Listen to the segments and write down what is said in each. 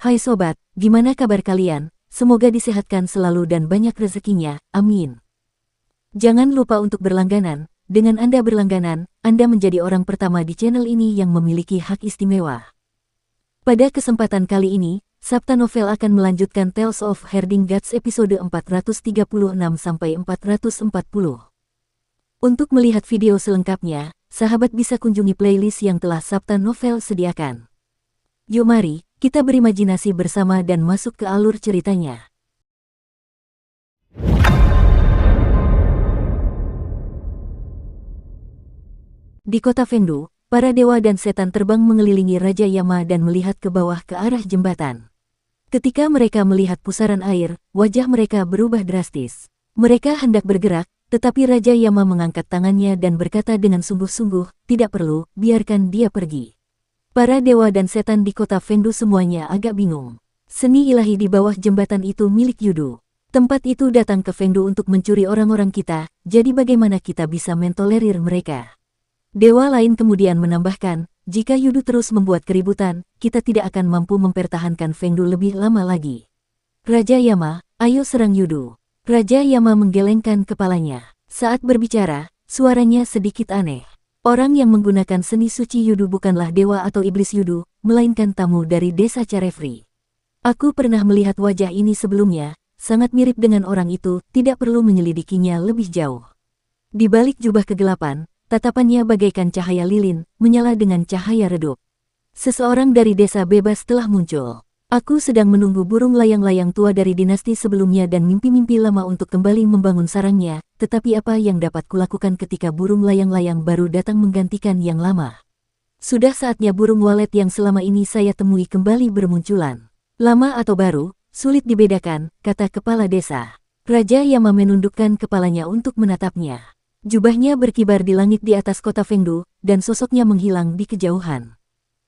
Hai sobat, gimana kabar kalian? Semoga disehatkan selalu dan banyak rezekinya, amin. Jangan lupa untuk berlangganan. Dengan Anda berlangganan, Anda menjadi orang pertama di channel ini yang memiliki hak istimewa. Pada kesempatan kali ini, Sabta Novel akan melanjutkan Tales of Herding Gods episode 436-440. Untuk melihat video selengkapnya, sahabat bisa kunjungi playlist yang telah Sabta Novel sediakan. Yuk mari, kita berimajinasi bersama dan masuk ke alur ceritanya. Di kota Fengdu, para dewa dan setan terbang mengelilingi Raja Yama dan melihat ke bawah ke arah jembatan. Ketika mereka melihat pusaran air, wajah mereka berubah drastis. Mereka hendak bergerak, tetapi Raja Yama mengangkat tangannya dan berkata dengan sungguh-sungguh, "Tidak perlu, biarkan dia pergi." Para dewa dan setan di kota Fengdu semuanya agak bingung. Seni ilahi di bawah jembatan itu milik Yudu. Tempat itu datang ke Fengdu untuk mencuri orang-orang kita, jadi bagaimana kita bisa mentolerir mereka? Dewa lain kemudian menambahkan, jika Yudu terus membuat keributan, kita tidak akan mampu mempertahankan Fengdu lebih lama lagi. Raja Yama, ayo serang Yudu. Raja Yama menggelengkan kepalanya. Saat berbicara, suaranya sedikit aneh. Orang yang menggunakan seni suci Yudu bukanlah dewa atau iblis Yudu, melainkan tamu dari desa Carefree. Aku pernah melihat wajah ini sebelumnya, sangat mirip dengan orang itu, tidak perlu menyelidikinya lebih jauh. Di balik jubah kegelapan, tatapannya bagaikan cahaya lilin, menyala dengan cahaya redup. Seseorang dari desa bebas telah muncul. Aku sedang menunggu burung layang-layang tua dari dinasti sebelumnya dan mimpi-mimpi lama untuk kembali membangun sarangnya, tetapi apa yang dapat kulakukan ketika burung layang-layang baru datang menggantikan yang lama? Sudah saatnya burung walet yang selama ini saya temui kembali bermunculan. Lama atau baru, sulit dibedakan, kata kepala desa. Raja Yama menundukkan kepalanya untuk menatapnya. Jubahnya berkibar di langit di atas kota Fengdu, dan sosoknya menghilang di kejauhan.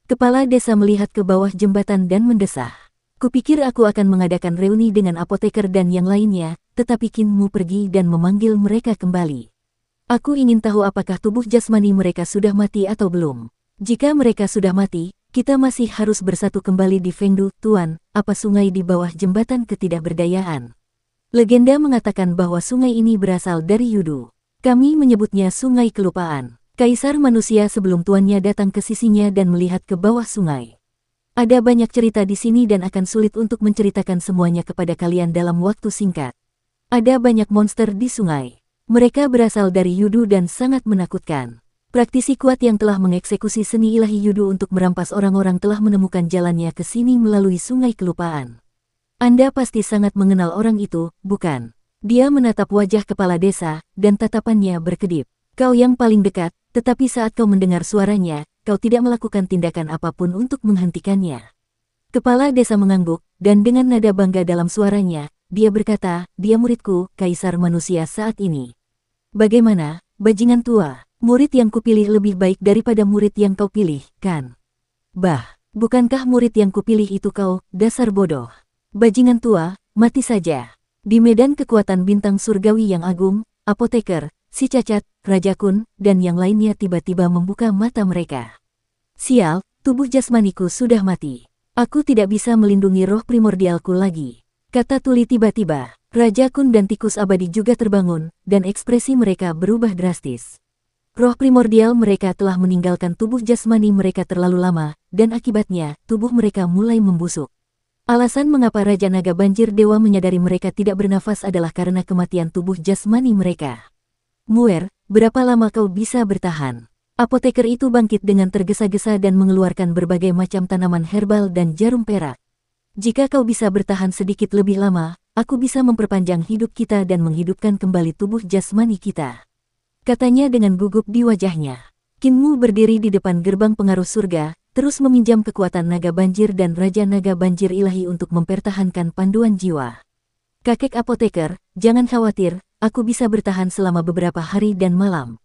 Kepala desa melihat ke bawah jembatan dan mendesah. Kupikir aku akan mengadakan reuni dengan apoteker dan yang lainnya, tetapi Kinmu pergi dan memanggil mereka kembali. Aku ingin tahu apakah tubuh jasmani mereka sudah mati atau belum. Jika mereka sudah mati, kita masih harus bersatu kembali di Fengdu, Tuan. Apa sungai di bawah jembatan ketidakberdayaan? Legenda mengatakan bahwa sungai ini berasal dari Yudu. Kami menyebutnya sungai kelupaan. Kaisar manusia sebelum tuannya datang ke sisinya dan melihat ke bawah sungai. Ada banyak cerita di sini dan akan sulit untuk menceritakan semuanya kepada kalian dalam waktu singkat. Ada banyak monster di sungai. Mereka berasal dari Yudu dan sangat menakutkan. Praktisi kuat yang telah mengeksekusi seni ilahi Yudu untuk merampas orang-orang telah menemukan jalannya ke sini melalui sungai kelupaan. Anda pasti sangat mengenal orang itu, bukan? Dia menatap wajah kepala desa, dan tatapannya berkedip. Kau yang paling dekat, tetapi saat kau mendengar suaranya, kau tidak melakukan tindakan apapun untuk menghentikannya. Kepala desa mengangguk, dan dengan nada bangga dalam suaranya, dia berkata, dia muridku, kaisar manusia saat ini. Bagaimana, bajingan tua? Murid yang kupilih lebih baik daripada murid yang kau pilih, kan? Bah, bukankah murid yang kupilih itu kau, dasar bodoh? Bajingan tua, mati saja. Di medan kekuatan bintang surgawi yang agung, apoteker, si cacat, Raja Kun, dan yang lainnya tiba-tiba membuka mata mereka. Sial, tubuh jasmaniku sudah mati. Aku tidak bisa melindungi roh primordialku lagi. Kata Tuli tiba-tiba. Raja Kun dan tikus abadi juga terbangun, dan ekspresi mereka berubah drastis. Roh primordial mereka telah meninggalkan tubuh jasmani mereka terlalu lama, dan akibatnya, tubuh mereka mulai membusuk. Alasan mengapa Raja Naga Banjir Dewa menyadari mereka tidak bernafas adalah karena kematian tubuh jasmani mereka. Muer, berapa lama kau bisa bertahan? Apoteker itu bangkit dengan tergesa-gesa dan mengeluarkan berbagai macam tanaman herbal dan jarum perak. Jika kau bisa bertahan sedikit lebih lama, aku bisa memperpanjang hidup kita dan menghidupkan kembali tubuh jasmani kita. Katanya dengan gugup di wajahnya. Kinmu berdiri di depan gerbang pengaruh surga, terus meminjam kekuatan naga banjir dan Raja Naga Banjir Ilahi untuk mempertahankan panduan jiwa. Kakek apoteker, jangan khawatir, aku bisa bertahan selama beberapa hari dan malam.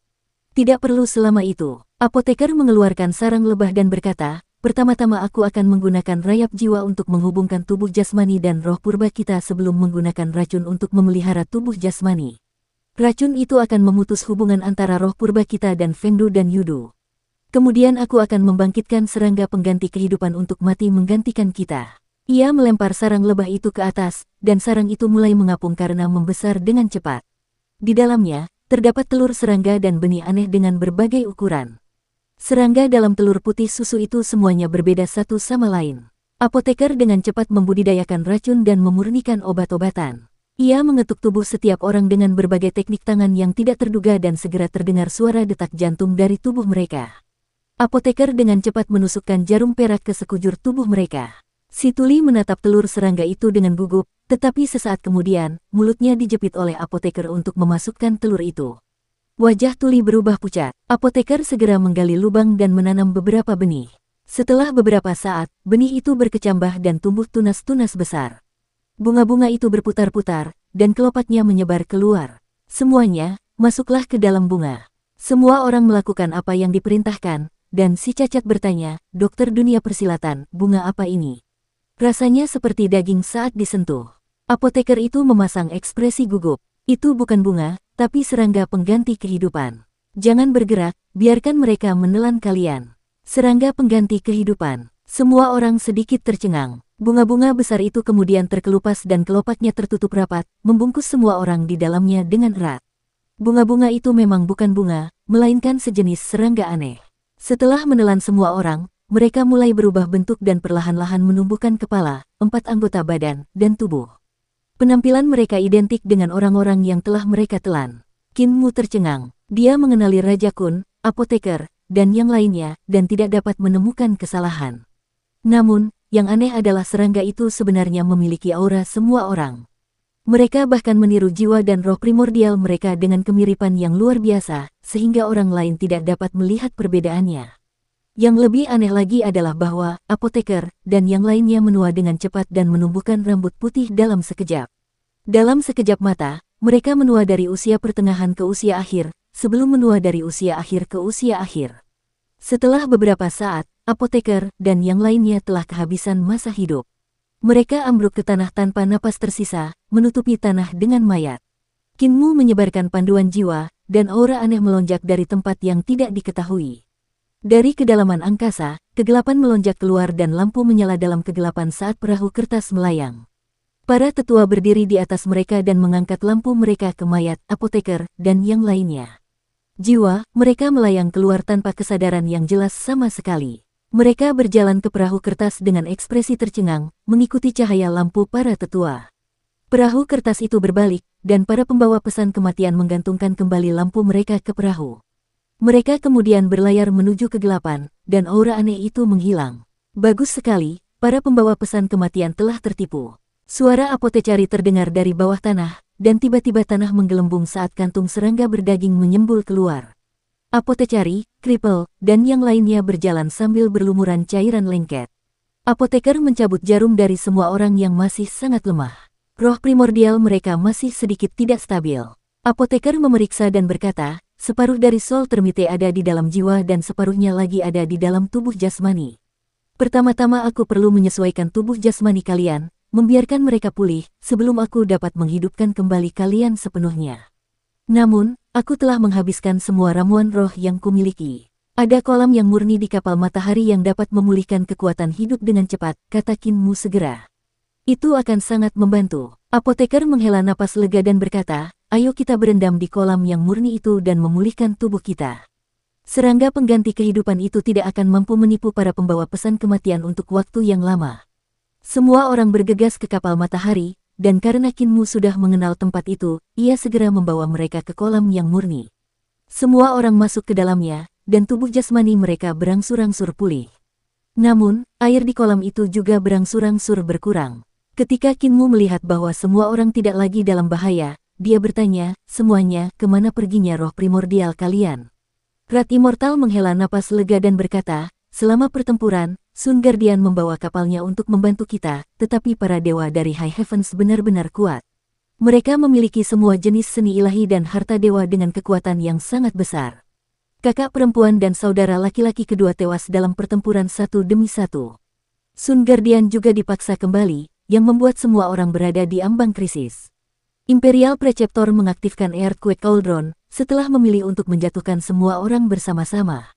Tidak perlu selama itu. Apoteker mengeluarkan sarang lebah dan berkata, pertama-tama aku akan menggunakan rayap jiwa untuk menghubungkan tubuh jasmani dan roh purba kita sebelum menggunakan racun untuk memelihara tubuh jasmani. Racun itu akan memutus hubungan antara roh purba kita dan Fengdu dan Yudu. Kemudian aku akan membangkitkan serangga pengganti kehidupan untuk mati menggantikan kita. Ia melempar sarang lebah itu ke atas, dan sarang itu mulai mengapung karena membesar dengan cepat. Di dalamnya, terdapat telur serangga dan benih aneh dengan berbagai ukuran. Serangga dalam telur putih susu itu semuanya berbeda satu sama lain. Apoteker dengan cepat membudidayakan racun dan memurnikan obat-obatan. Ia mengetuk tubuh setiap orang dengan berbagai teknik tangan yang tidak terduga dan segera terdengar suara detak jantung dari tubuh mereka. Apoteker dengan cepat menusukkan jarum perak ke sekujur tubuh mereka. Si tuli menatap telur serangga itu dengan gugup, tetapi sesaat kemudian, mulutnya dijepit oleh apoteker untuk memasukkan telur itu. Wajah tuli berubah pucat. Apoteker segera menggali lubang dan menanam beberapa benih. Setelah beberapa saat, benih itu berkecambah dan tumbuh tunas-tunas besar. Bunga-bunga itu berputar-putar, dan kelopaknya menyebar keluar. Semuanya, masuklah ke dalam bunga. Semua orang melakukan apa yang diperintahkan, dan si cacat bertanya, "Dokter dunia persilatan, bunga apa ini?" Rasanya seperti daging saat disentuh. Apoteker itu memasang ekspresi gugup. Itu bukan bunga, tapi serangga pengganti kehidupan. Jangan bergerak, biarkan mereka menelan kalian. Serangga pengganti kehidupan. Semua orang sedikit tercengang. Bunga-bunga besar itu kemudian terkelupas dan kelopaknya tertutup rapat, membungkus semua orang di dalamnya dengan erat. Bunga-bunga itu memang bukan bunga, melainkan sejenis serangga aneh. Setelah menelan semua orang, mereka mulai berubah bentuk dan perlahan-lahan menumbuhkan kepala, 4 anggota badan, dan tubuh. Penampilan mereka identik dengan orang-orang yang telah mereka telan. Qin Mu tercengang. Dia mengenali Raja Kun, apoteker, dan yang lainnya, dan tidak dapat menemukan kesalahan. Namun, yang aneh adalah serangga itu sebenarnya memiliki aura semua orang. Mereka bahkan meniru jiwa dan roh primordial mereka dengan kemiripan yang luar biasa, sehingga orang lain tidak dapat melihat perbedaannya. Yang lebih aneh lagi adalah bahwa apoteker dan yang lainnya menua dengan cepat dan menumbuhkan rambut putih dalam sekejap. Dalam sekejap mata, mereka menua dari usia pertengahan ke usia akhir, sebelum menua dari usia akhir ke usia akhir. Setelah beberapa saat, apoteker dan yang lainnya telah kehabisan masa hidup. Mereka ambruk ke tanah tanpa napas tersisa, menutupi tanah dengan mayat. Qin Mu menyebarkan panduan jiwa, dan aura aneh melonjak dari tempat yang tidak diketahui. Dari kedalaman angkasa, kegelapan melonjak keluar dan lampu menyala dalam kegelapan saat perahu kertas melayang. Para tetua berdiri di atas mereka dan mengangkat lampu mereka ke mayat, apoteker, dan yang lainnya. Jiwa, mereka melayang keluar tanpa kesadaran yang jelas sama sekali. Mereka berjalan ke perahu kertas dengan ekspresi tercengang, mengikuti cahaya lampu para tetua. Perahu kertas itu berbalik, dan para pembawa pesan kematian menggantungkan kembali lampu mereka ke perahu. Mereka kemudian berlayar menuju kegelapan, dan aura aneh itu menghilang. Bagus sekali, para pembawa pesan kematian telah tertipu. Suara apotekari terdengar dari bawah tanah, dan tiba-tiba tanah menggelembung saat kantung serangga berdaging menyembul keluar. Apotekari, kripel, dan yang lainnya berjalan sambil berlumuran cairan lengket. Apoteker mencabut jarum dari semua orang yang masih sangat lemah. Roh primordial mereka masih sedikit tidak stabil. Apoteker memeriksa dan berkata, "Separuh dari Soul Termite ada di dalam jiwa dan separuhnya lagi ada di dalam tubuh jasmani. Pertama-tama aku perlu menyesuaikan tubuh jasmani kalian, membiarkan mereka pulih, sebelum aku dapat menghidupkan kembali kalian sepenuhnya. Namun, aku telah menghabiskan semua ramuan roh yang kumiliki. Ada kolam yang murni di kapal matahari yang dapat memulihkan kekuatan hidup dengan cepat," kata Qin Mu segera. "Itu akan sangat membantu." Apoteker menghela napas lega dan berkata, "Ayo kita berendam di kolam yang murni itu dan memulihkan tubuh kita." Serangga pengganti kehidupan itu tidak akan mampu menipu para pembawa pesan kematian untuk waktu yang lama. Semua orang bergegas ke kapal matahari, dan karena Qin Mu sudah mengenal tempat itu, ia segera membawa mereka ke kolam yang murni. Semua orang masuk ke dalamnya, dan tubuh jasmani mereka berangsur-angsur pulih. Namun, air di kolam itu juga berangsur-angsur berkurang. Ketika Qin Mu melihat bahwa semua orang tidak lagi dalam bahaya, dia bertanya, "Semuanya, kemana perginya roh primordial kalian?" Rat Immortal menghela napas lega dan berkata, "Selama pertempuran, Sun Guardian membawa kapalnya untuk membantu kita, tetapi para dewa dari High Heavens benar-benar kuat. Mereka memiliki semua jenis seni ilahi dan harta dewa dengan kekuatan yang sangat besar. Kakak perempuan dan saudara laki-laki kedua tewas dalam pertempuran satu demi satu. Sun Guardian juga dipaksa kembali, yang membuat semua orang berada di ambang krisis. Imperial Preceptor mengaktifkan Earthquake Cauldron, setelah memilih untuk menjatuhkan semua orang bersama-sama.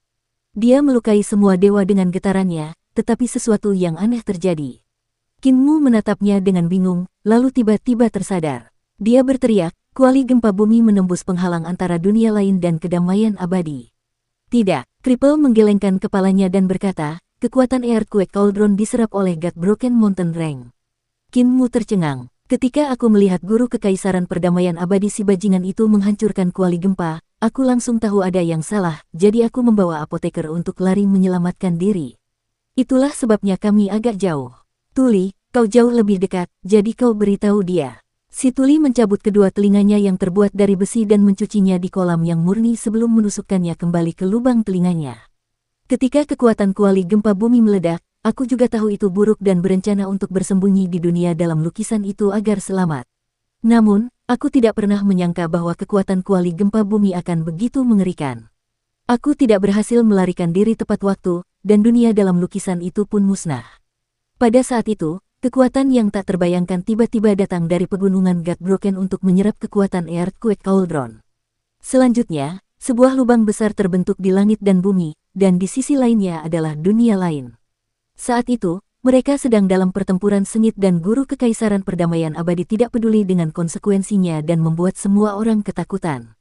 Dia melukai semua dewa dengan getarannya, tetapi sesuatu yang aneh terjadi. Kinmu menatapnya dengan bingung, lalu tiba-tiba tersadar. Dia berteriak, kuali gempa bumi menembus penghalang antara dunia lain dan kedamaian abadi. Tidak, Cripple menggelengkan kepalanya dan berkata, kekuatan Earthquake Cauldron diserap oleh God Broken Mountain Range. Kinmu tercengang. Ketika aku melihat guru kekaisaran perdamaian abadi si bajingan itu menghancurkan kuali gempa, aku langsung tahu ada yang salah, jadi aku membawa apoteker untuk lari menyelamatkan diri. Itulah sebabnya kami agak jauh. Tuli, kau jauh lebih dekat, jadi kau beritahu dia. Si Tuli mencabut kedua telinganya yang terbuat dari besi dan mencucinya di kolam yang murni sebelum menusukkannya kembali ke lubang telinganya. Ketika kekuatan kuali gempa bumi meledak, aku juga tahu itu buruk dan berencana untuk bersembunyi di dunia dalam lukisan itu agar selamat. Namun, aku tidak pernah menyangka bahwa kekuatan kuali gempa bumi akan begitu mengerikan. Aku tidak berhasil melarikan diri tepat waktu, dan dunia dalam lukisan itu pun musnah. Pada saat itu, kekuatan yang tak terbayangkan tiba-tiba datang dari pegunungan God Broken untuk menyerap kekuatan Earthquake Cauldron. Selanjutnya, sebuah lubang besar terbentuk di langit dan bumi, dan di sisi lainnya adalah dunia lain. Saat itu, mereka sedang dalam pertempuran sengit dan guru kekaisaran perdamaian abadi tidak peduli dengan konsekuensinya dan membuat semua orang ketakutan.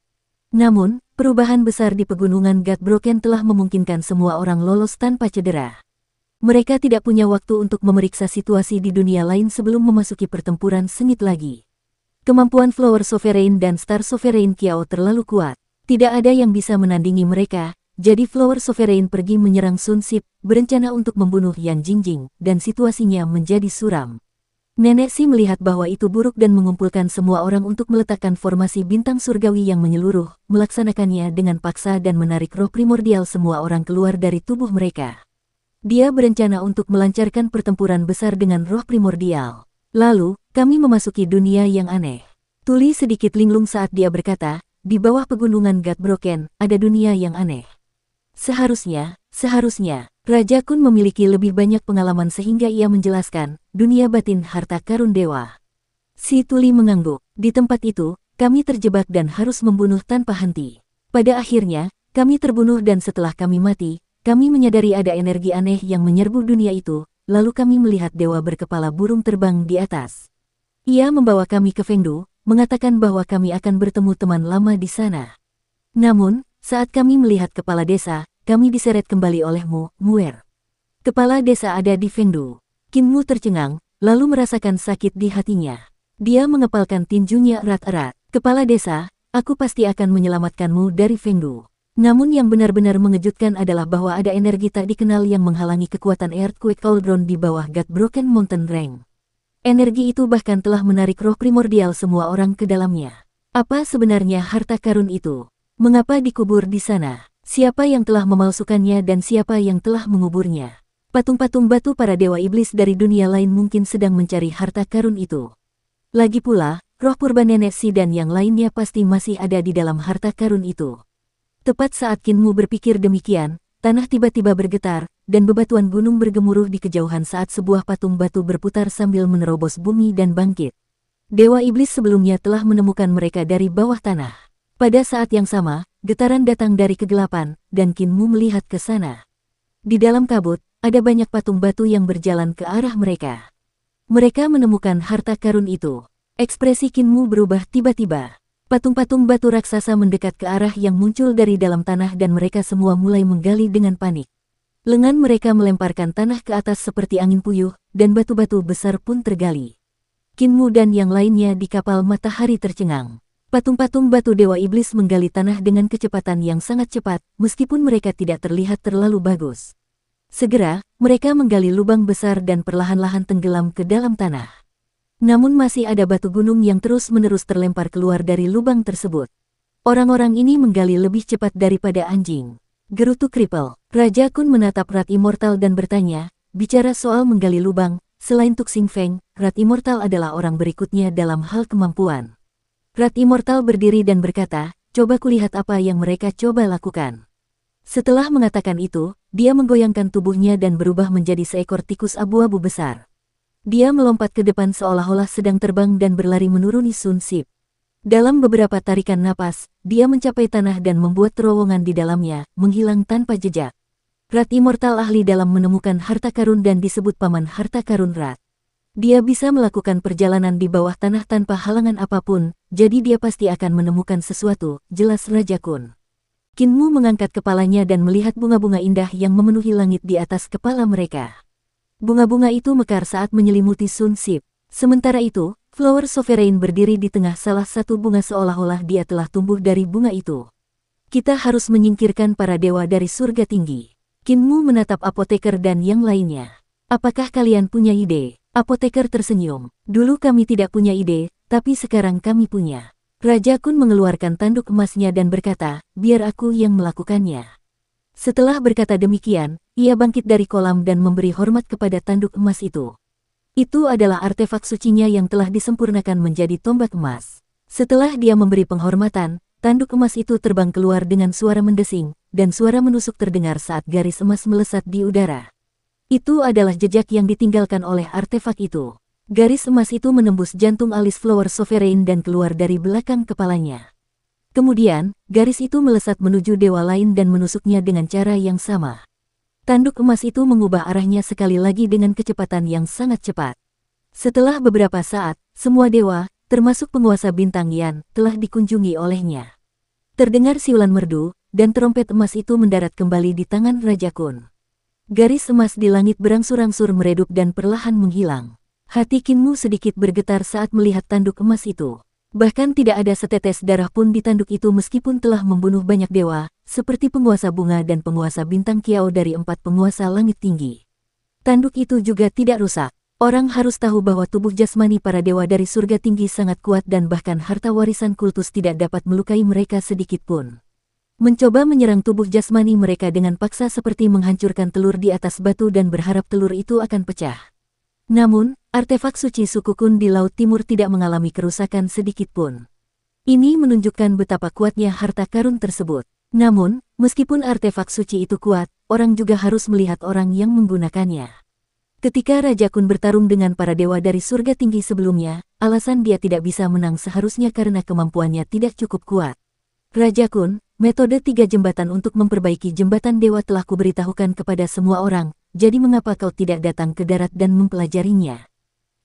Namun, perubahan besar di pegunungan God Broken telah memungkinkan semua orang lolos tanpa cedera. Mereka tidak punya waktu untuk memeriksa situasi di dunia lain sebelum memasuki pertempuran sengit lagi. Kemampuan Flower Sovereign dan Star Sovereign Kiao terlalu kuat. Tidak ada yang bisa menandingi mereka, jadi Flower Sovereign pergi menyerang Sun Sip, berencana untuk membunuh Yan Jingjing, dan situasinya menjadi suram. Nenek Si melihat bahwa itu buruk dan mengumpulkan semua orang untuk meletakkan formasi bintang surgawi yang menyeluruh, melaksanakannya dengan paksa dan menarik roh primordial semua orang keluar dari tubuh mereka. Dia berencana untuk melancarkan pertempuran besar dengan roh primordial. Lalu, kami memasuki dunia yang aneh. Tuli sedikit linglung saat dia berkata, di bawah pegunungan God Broken, ada dunia yang aneh. Seharusnya, Raja Kun memiliki lebih banyak pengalaman sehingga ia menjelaskan, dunia batin harta karun dewa. Si Tuli mengangguk. Di tempat itu, kami terjebak dan harus membunuh tanpa henti. Pada akhirnya, kami terbunuh dan setelah kami mati, kami menyadari ada energi aneh yang menyerbu dunia itu, lalu kami melihat dewa berkepala burung terbang di atas. Ia membawa kami ke Fengdu, mengatakan bahwa kami akan bertemu teman lama di sana. Namun, saat kami melihat kepala desa, kami diseret kembali oleh Muer. Kepala desa ada di Fengdu. Kinmu tercengang, lalu merasakan sakit di hatinya. Dia mengepalkan tinjunya erat-erat. Kepala desa, aku pasti akan menyelamatkanmu dari Fengdu. Namun yang benar-benar mengejutkan adalah bahwa ada energi tak dikenal yang menghalangi kekuatan Earthquake Cauldron di bawah God Broken Mountain Range. Energi itu bahkan telah menarik roh primordial semua orang ke dalamnya. Apa sebenarnya harta karun itu? Mengapa dikubur di sana? Siapa yang telah memalsukannya dan siapa yang telah menguburnya? Patung-patung batu para dewa iblis dari dunia lain mungkin sedang mencari harta karun itu. Lagi pula, roh purba nenek Si dan yang lainnya pasti masih ada di dalam harta karun itu. Tepat saat Kinmu berpikir demikian, tanah tiba-tiba bergetar, dan bebatuan gunung bergemuruh di kejauhan saat sebuah patung batu berputar sambil menerobos bumi dan bangkit. Dewa iblis sebelumnya telah menemukan mereka dari bawah tanah. Pada saat yang sama, getaran datang dari kegelapan, dan Kinmu melihat ke sana. Di dalam kabut, ada banyak patung batu yang berjalan ke arah mereka. Mereka menemukan harta karun itu. Ekspresi Kinmu berubah tiba-tiba. Patung-patung batu raksasa mendekat ke arah yang muncul dari dalam tanah dan mereka semua mulai menggali dengan panik. Lengan mereka melemparkan tanah ke atas seperti angin puyuh, dan batu-batu besar pun tergali. Kinmu dan yang lainnya di kapal matahari tercengang. Patung-patung batu dewa iblis menggali tanah dengan kecepatan yang sangat cepat, meskipun mereka tidak terlihat terlalu bagus. Segera, mereka menggali lubang besar dan perlahan-lahan tenggelam ke dalam tanah. Namun masih ada batu gunung yang terus-menerus terlempar keluar dari lubang tersebut. Orang-orang ini menggali lebih cepat daripada anjing. Gerutu Cripple. Raja Kun menatap Rat Immortal dan bertanya, bicara soal menggali lubang, selain Tuk Sing Feng, Rat Immortal adalah orang berikutnya dalam hal kemampuan. Rat Immortal berdiri dan berkata, coba kulihat apa yang mereka coba lakukan. Setelah mengatakan itu, dia menggoyangkan tubuhnya dan berubah menjadi seekor tikus abu-abu besar. Dia melompat ke depan seolah-olah sedang terbang dan berlari menuruni Sun Sip. Dalam beberapa tarikan napas, dia mencapai tanah dan membuat terowongan di dalamnya, menghilang tanpa jejak. Rat Immortal ahli dalam menemukan harta karun dan disebut paman harta karun Rat. Dia bisa melakukan perjalanan di bawah tanah tanpa halangan apapun, jadi dia pasti akan menemukan sesuatu, jelas Raja Kun. Kinmu mengangkat kepalanya dan melihat bunga-bunga indah yang memenuhi langit di atas kepala mereka. Bunga-bunga itu mekar saat menyelimuti Sun Sip. Sementara itu, Flower Sovereign berdiri di tengah salah satu bunga seolah-olah dia telah tumbuh dari bunga itu. Kita harus menyingkirkan para dewa dari surga tinggi. Kinmu menatap apoteker dan yang lainnya. Apakah kalian punya ide? Apoteker tersenyum. Dulu kami tidak punya ide, tapi sekarang kami punya. Raja Kun mengeluarkan tanduk emasnya dan berkata, biar aku yang melakukannya. Setelah berkata demikian, ia bangkit dari kolam dan memberi hormat kepada tanduk emas itu. Itu adalah artefak sucinya yang telah disempurnakan menjadi tombak emas. Setelah dia memberi penghormatan, tanduk emas itu terbang keluar dengan suara mendesing, dan suara menusuk terdengar saat garis emas melesat di udara. Itu adalah jejak yang ditinggalkan oleh artefak itu. Garis emas itu menembus jantung alis Flower Sovereign dan keluar dari belakang kepalanya. Kemudian, garis itu melesat menuju dewa lain dan menusuknya dengan cara yang sama. Tanduk emas itu mengubah arahnya sekali lagi dengan kecepatan yang sangat cepat. Setelah beberapa saat, semua dewa, termasuk penguasa bintang Yan, telah dikunjungi olehnya. Terdengar siulan merdu, dan trompet emas itu mendarat kembali di tangan Raja Kun. Garis emas di langit berangsur-angsur meredup dan perlahan menghilang. Hati Kinmu sedikit bergetar saat melihat tanduk emas itu. Bahkan tidak ada setetes darah pun di tanduk itu meskipun telah membunuh banyak dewa, seperti penguasa bunga dan penguasa bintang Kiao dari 4 penguasa langit tinggi. Tanduk itu juga tidak rusak. Orang harus tahu bahwa tubuh jasmani para dewa dari surga tinggi sangat kuat dan bahkan harta warisan kultus tidak dapat melukai mereka sedikit pun. Mencoba menyerang tubuh jasmani mereka dengan paksa seperti menghancurkan telur di atas batu dan berharap telur itu akan pecah. Namun, artefak suci suku Kun di Laut Timur tidak mengalami kerusakan sedikit pun. Ini menunjukkan betapa kuatnya harta karun tersebut. Namun, meskipun artefak suci itu kuat, orang juga harus melihat orang yang menggunakannya. Ketika Raja Kun bertarung dengan para dewa dari surga tinggi sebelumnya, alasan dia tidak bisa menang seharusnya karena kemampuannya tidak cukup kuat. Raja Kun, metode 3 jembatan untuk memperbaiki jembatan dewa telah kuberitahukan kepada semua orang, jadi mengapa kau tidak datang ke darat dan mempelajarinya?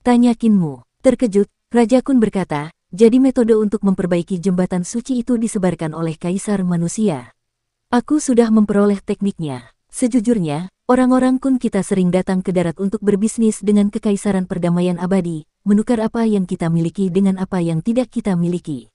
Tanya Kinmu. Terkejut, Raja Kun berkata, jadi metode untuk memperbaiki jembatan suci itu disebarkan oleh Kaisar Manusia. Aku sudah memperoleh tekniknya. Sejujurnya, orang-orang Kun kita sering datang ke darat untuk berbisnis dengan Kekaisaran Perdamaian Abadi, menukar apa yang kita miliki dengan apa yang tidak kita miliki.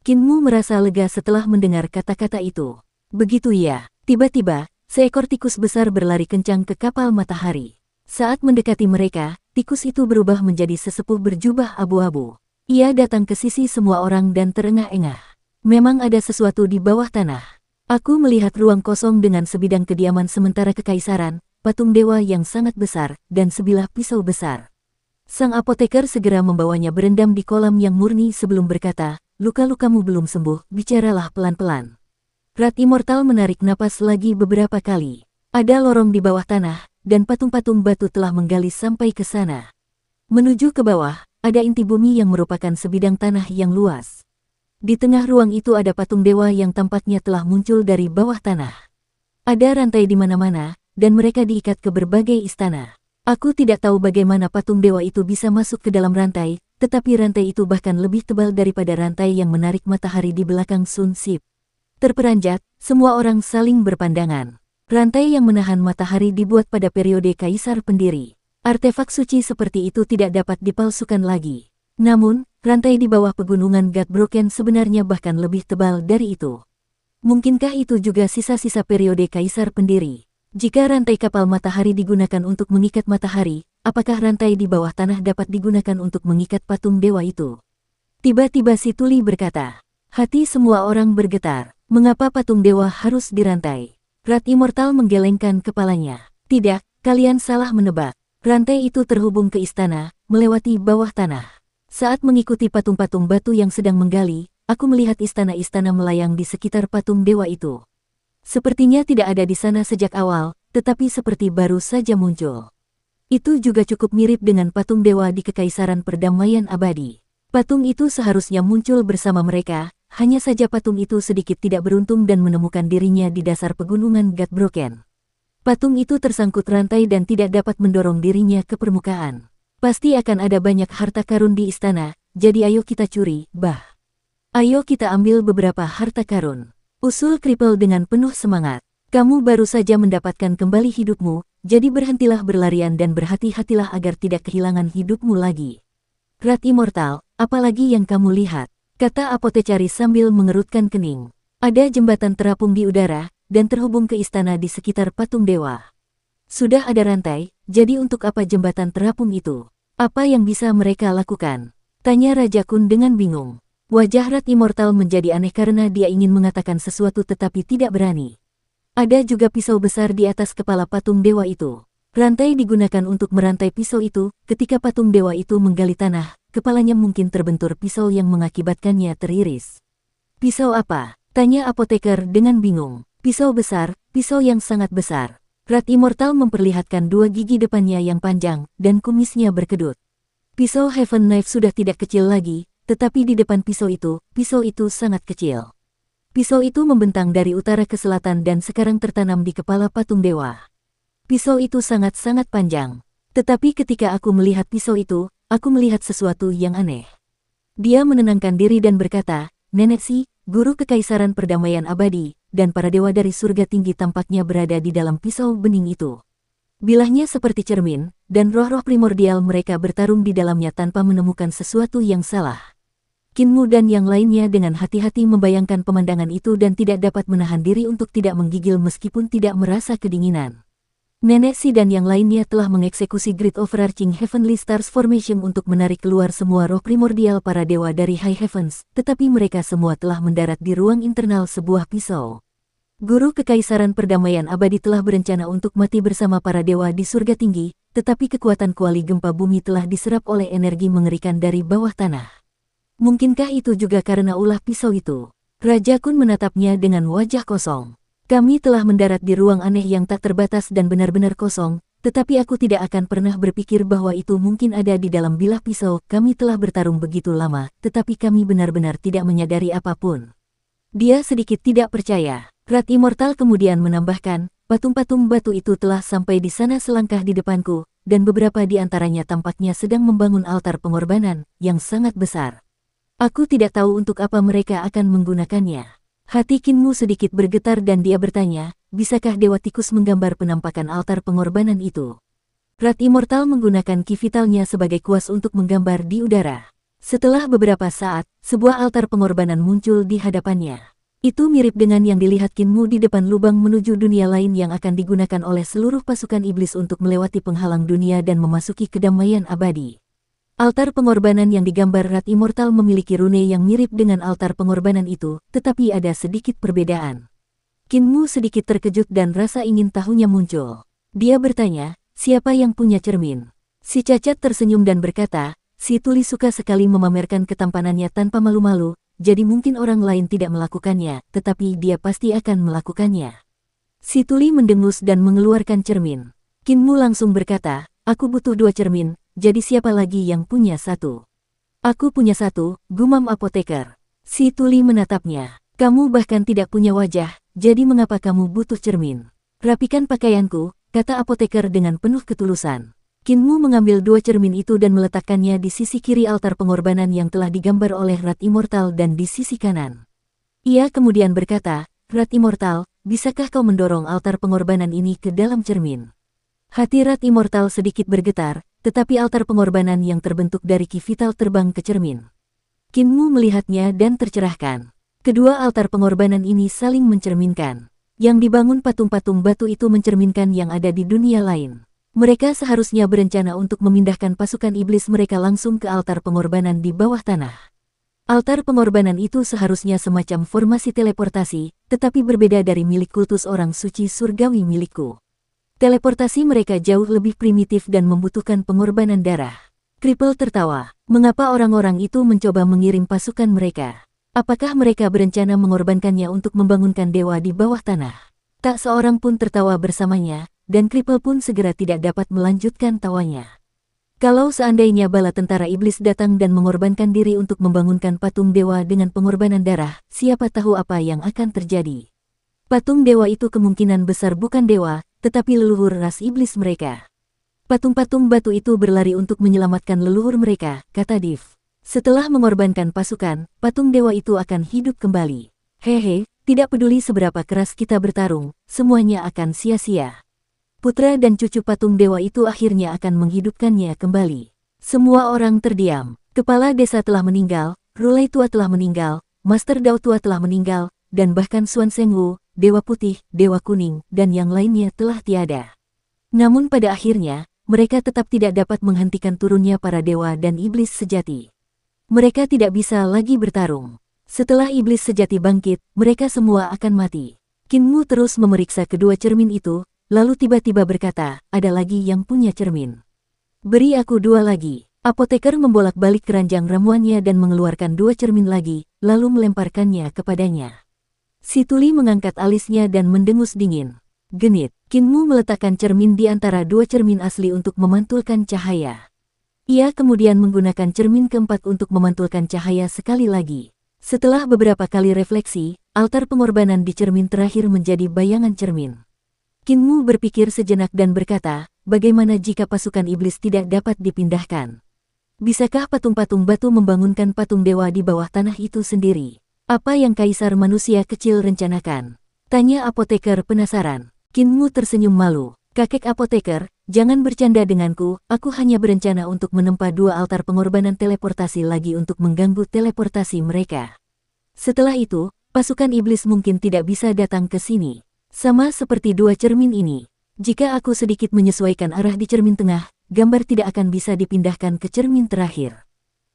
Kinmu merasa lega setelah mendengar kata-kata itu. Begitu ya, tiba-tiba, seekor tikus besar berlari kencang ke kapal matahari. Saat mendekati mereka, tikus itu berubah menjadi sesepuh berjubah abu-abu. Ia datang ke sisi semua orang dan terengah-engah. Memang ada sesuatu di bawah tanah. Aku melihat ruang kosong dengan sebidang kediaman sementara kekaisaran, patung dewa yang sangat besar, dan sebilah pisau besar. Sang apoteker segera membawanya berendam di kolam yang murni sebelum berkata, luka-lukamu belum sembuh, bicaralah pelan-pelan. Rat Immortal menarik napas lagi beberapa kali. Ada lorong di bawah tanah, dan patung-patung batu telah menggali sampai ke sana. Menuju ke bawah, ada inti bumi yang merupakan sebidang tanah yang luas. Di tengah ruang itu ada patung dewa yang tampaknya telah muncul dari bawah tanah. Ada rantai di mana-mana, dan mereka diikat ke berbagai istana. Aku tidak tahu bagaimana patung dewa itu bisa masuk ke dalam rantai, tetapi rantai itu bahkan lebih tebal daripada rantai yang menarik matahari di belakang Sun Sip. Terperanjat, semua orang saling berpandangan. Rantai yang menahan matahari dibuat pada periode Kaisar Pendiri. Artefak suci seperti itu tidak dapat dipalsukan lagi. Namun, rantai di bawah pegunungan Godbroken sebenarnya bahkan lebih tebal dari itu. Mungkinkah itu juga sisa-sisa periode Kaisar Pendiri? Jika rantai kapal matahari digunakan untuk mengikat matahari, apakah rantai di bawah tanah dapat digunakan untuk mengikat patung dewa itu? Tiba-tiba si Tuli berkata. Hati semua orang bergetar. Mengapa patung dewa harus dirantai? Rat Immortal menggelengkan kepalanya. Tidak, kalian salah menebak. Rantai itu terhubung ke istana, melewati bawah tanah. Saat mengikuti patung-patung batu yang sedang menggali, aku melihat istana-istana melayang di sekitar patung dewa itu. Sepertinya tidak ada di sana sejak awal, tetapi seperti baru saja muncul. Itu juga cukup mirip dengan patung dewa di Kekaisaran Perdamaian Abadi. Patung itu seharusnya muncul bersama mereka, hanya saja patung itu sedikit tidak beruntung dan menemukan dirinya di dasar pegunungan Godbroken. Patung itu tersangkut rantai dan tidak dapat mendorong dirinya ke permukaan. Pasti akan ada banyak harta karun di istana, jadi ayo kita curi, bah. Ayo kita ambil beberapa harta karun. Usul Kripel dengan penuh semangat. Kamu baru saja mendapatkan kembali hidupmu, jadi berhentilah berlarian dan berhati-hatilah agar tidak kehilangan hidupmu lagi. Rat Immortal, apalagi yang kamu lihat? Kata apotekari sambil mengerutkan kening. Ada jembatan terapung di udara, dan terhubung ke istana di sekitar patung dewa. Sudah ada rantai, jadi untuk apa jembatan terapung itu? Apa yang bisa mereka lakukan? Tanya Raja Kun dengan bingung. Wajah Rat Immortal menjadi aneh karena dia ingin mengatakan sesuatu tetapi tidak berani. Ada juga pisau besar di atas kepala patung dewa itu. Rantai digunakan untuk merantai pisau itu, ketika patung dewa itu menggali tanah, kepalanya mungkin terbentur pisau yang mengakibatkannya teriris. Pisau apa? Tanya apoteker dengan bingung. Pisau besar, pisau yang sangat besar. Rat Immortal memperlihatkan dua gigi depannya yang panjang, dan kumisnya berkedut. Pisau Heaven Knife sudah tidak kecil lagi, tetapi di depan pisau itu sangat kecil. Pisau itu membentang dari utara ke selatan dan sekarang tertanam di kepala patung dewa. Pisau itu sangat-sangat panjang. Tetapi ketika aku melihat pisau itu, aku melihat sesuatu yang aneh. Dia menenangkan diri dan berkata, Nenek Si, guru kekaisaran perdamaian abadi, dan para dewa dari surga tinggi tampaknya berada di dalam pisau bening itu. Bilahnya seperti cermin, dan roh-roh primordial mereka bertarung di dalamnya tanpa menemukan sesuatu yang salah. Kinmu dan yang lainnya dengan hati-hati membayangkan pemandangan itu dan tidak dapat menahan diri untuk tidak menggigil meskipun tidak merasa kedinginan. Nenek Si dan yang lainnya telah mengeksekusi Great Overarching Heavenly Stars Formation untuk menarik keluar semua roh primordial para dewa dari High Heavens, tetapi mereka semua telah mendarat di ruang internal sebuah pisau. Guru Kekaisaran Perdamaian Abadi telah berencana untuk mati bersama para dewa di surga tinggi, tetapi kekuatan kuali gempa bumi telah diserap oleh energi mengerikan dari bawah tanah. Mungkinkah itu juga karena ulah pisau itu? Raja Kun menatapnya dengan wajah kosong. Kami telah mendarat di ruang aneh yang tak terbatas dan benar-benar kosong, tetapi aku tidak akan pernah berpikir bahwa itu mungkin ada di dalam bilah pisau. Kami telah bertarung begitu lama, tetapi kami benar-benar tidak menyadari apapun. Dia sedikit tidak percaya. Rat Immortal kemudian menambahkan, patung-patung batu itu telah sampai di sana selangkah di depanku, dan beberapa di antaranya tampaknya sedang membangun altar pengorbanan, yang sangat besar. Aku tidak tahu untuk apa mereka akan menggunakannya. Hati Kinmu sedikit bergetar dan dia bertanya, bisakah Dewa Tikus menggambar penampakan altar pengorbanan itu? Rat Immortal menggunakan ki vitalnya sebagai kuas untuk menggambar di udara. Setelah beberapa saat, sebuah altar pengorbanan muncul di hadapannya. Itu mirip dengan yang dilihat Kinmu di depan lubang menuju dunia lain yang akan digunakan oleh seluruh pasukan iblis untuk melewati penghalang dunia dan memasuki kedamaian abadi. Altar pengorbanan yang digambar Rat Immortal memiliki rune yang mirip dengan altar pengorbanan itu, tetapi ada sedikit perbedaan. Kinmu sedikit terkejut dan rasa ingin tahunya muncul. Dia bertanya, siapa yang punya cermin? Si cacat tersenyum dan berkata, si Tuli suka sekali memamerkan ketampanannya tanpa malu-malu, jadi mungkin orang lain tidak melakukannya, tetapi dia pasti akan melakukannya. Si Tuli mendengus dan mengeluarkan cermin. Kinmu langsung berkata, aku butuh 2 cermin. Jadi siapa lagi yang punya 1? Aku punya 1, gumam apoteker. Si Tuli menatapnya. Kamu bahkan tidak punya wajah, jadi mengapa kamu butuh cermin? Rapikan pakaianku, kata apoteker dengan penuh ketulusan. Kinmu mengambil 2 cermin itu dan meletakkannya di sisi kiri altar pengorbanan yang telah digambar oleh Rat Immortal dan di sisi kanan. Ia kemudian berkata, Rat Immortal, bisakah kau mendorong altar pengorbanan ini ke dalam cermin? Hati Rat Immortal sedikit bergetar, tetapi altar pengorbanan yang terbentuk dari ki vital terbang ke cermin. Kinmu melihatnya dan tercerahkan. Kedua altar pengorbanan ini saling mencerminkan. Yang dibangun patung-patung batu itu mencerminkan yang ada di dunia lain. Mereka seharusnya berencana untuk memindahkan pasukan iblis mereka langsung ke altar pengorbanan di bawah tanah. Altar pengorbanan itu seharusnya semacam formasi teleportasi, tetapi berbeda dari milik kultus orang suci surgawi milikku. Teleportasi mereka jauh lebih primitif dan membutuhkan pengorbanan darah. Kripel tertawa. Mengapa orang-orang itu mencoba mengirim pasukan mereka? Apakah mereka berencana mengorbankannya untuk membangunkan dewa di bawah tanah? Tak seorang pun tertawa bersamanya, dan Kripel pun segera tidak dapat melanjutkan tawanya. Kalau seandainya bala tentara iblis datang dan mengorbankan diri untuk membangunkan patung dewa dengan pengorbanan darah, siapa tahu apa yang akan terjadi. Patung dewa itu kemungkinan besar bukan dewa, tetapi leluhur ras iblis mereka. Patung-patung batu itu berlari untuk menyelamatkan leluhur mereka, kata Div. Setelah mengorbankan pasukan, patung dewa itu akan hidup kembali. Hehe, tidak peduli seberapa keras kita bertarung, semuanya akan sia-sia. Putra dan cucu patung dewa itu akhirnya akan menghidupkannya kembali. Semua orang terdiam. Kepala desa telah meninggal, Rulai tua telah meninggal, Master Dao tua telah meninggal, dan bahkan Xuan Zhengwu, Dewa Putih, Dewa Kuning, dan yang lainnya telah tiada. Namun pada akhirnya, mereka tetap tidak dapat menghentikan turunnya para dewa dan iblis sejati. Mereka tidak bisa lagi bertarung. Setelah iblis sejati bangkit, mereka semua akan mati. Qin Mu terus memeriksa kedua cermin itu, lalu tiba-tiba berkata, ada lagi yang punya cermin. Beri aku 2 lagi. Apoteker membolak-balik keranjang ramuannya dan mengeluarkan 2 cermin lagi, lalu melemparkannya kepadanya. Si tuli mengangkat alisnya dan mendengus dingin. Genit, Qin Mu meletakkan cermin di antara 2 cermin asli untuk memantulkan cahaya. Ia kemudian menggunakan cermin keempat untuk memantulkan cahaya sekali lagi. Setelah beberapa kali refleksi, altar pengorbanan di cermin terakhir menjadi bayangan cermin. Qin Mu berpikir sejenak dan berkata, bagaimana jika pasukan iblis tidak dapat dipindahkan? Bisakah patung-patung batu membangunkan patung dewa di bawah tanah itu sendiri? Apa yang kaisar manusia kecil rencanakan? Tanya apoteker penasaran. Qin Mu tersenyum malu. Kakek apoteker, jangan bercanda denganku, aku hanya berencana untuk menempa 2 altar pengorbanan teleportasi lagi untuk mengganggu teleportasi mereka. Setelah itu, pasukan iblis mungkin tidak bisa datang ke sini. Sama seperti 2 cermin ini. Jika aku sedikit menyesuaikan arah di cermin tengah, gambar tidak akan bisa dipindahkan ke cermin terakhir.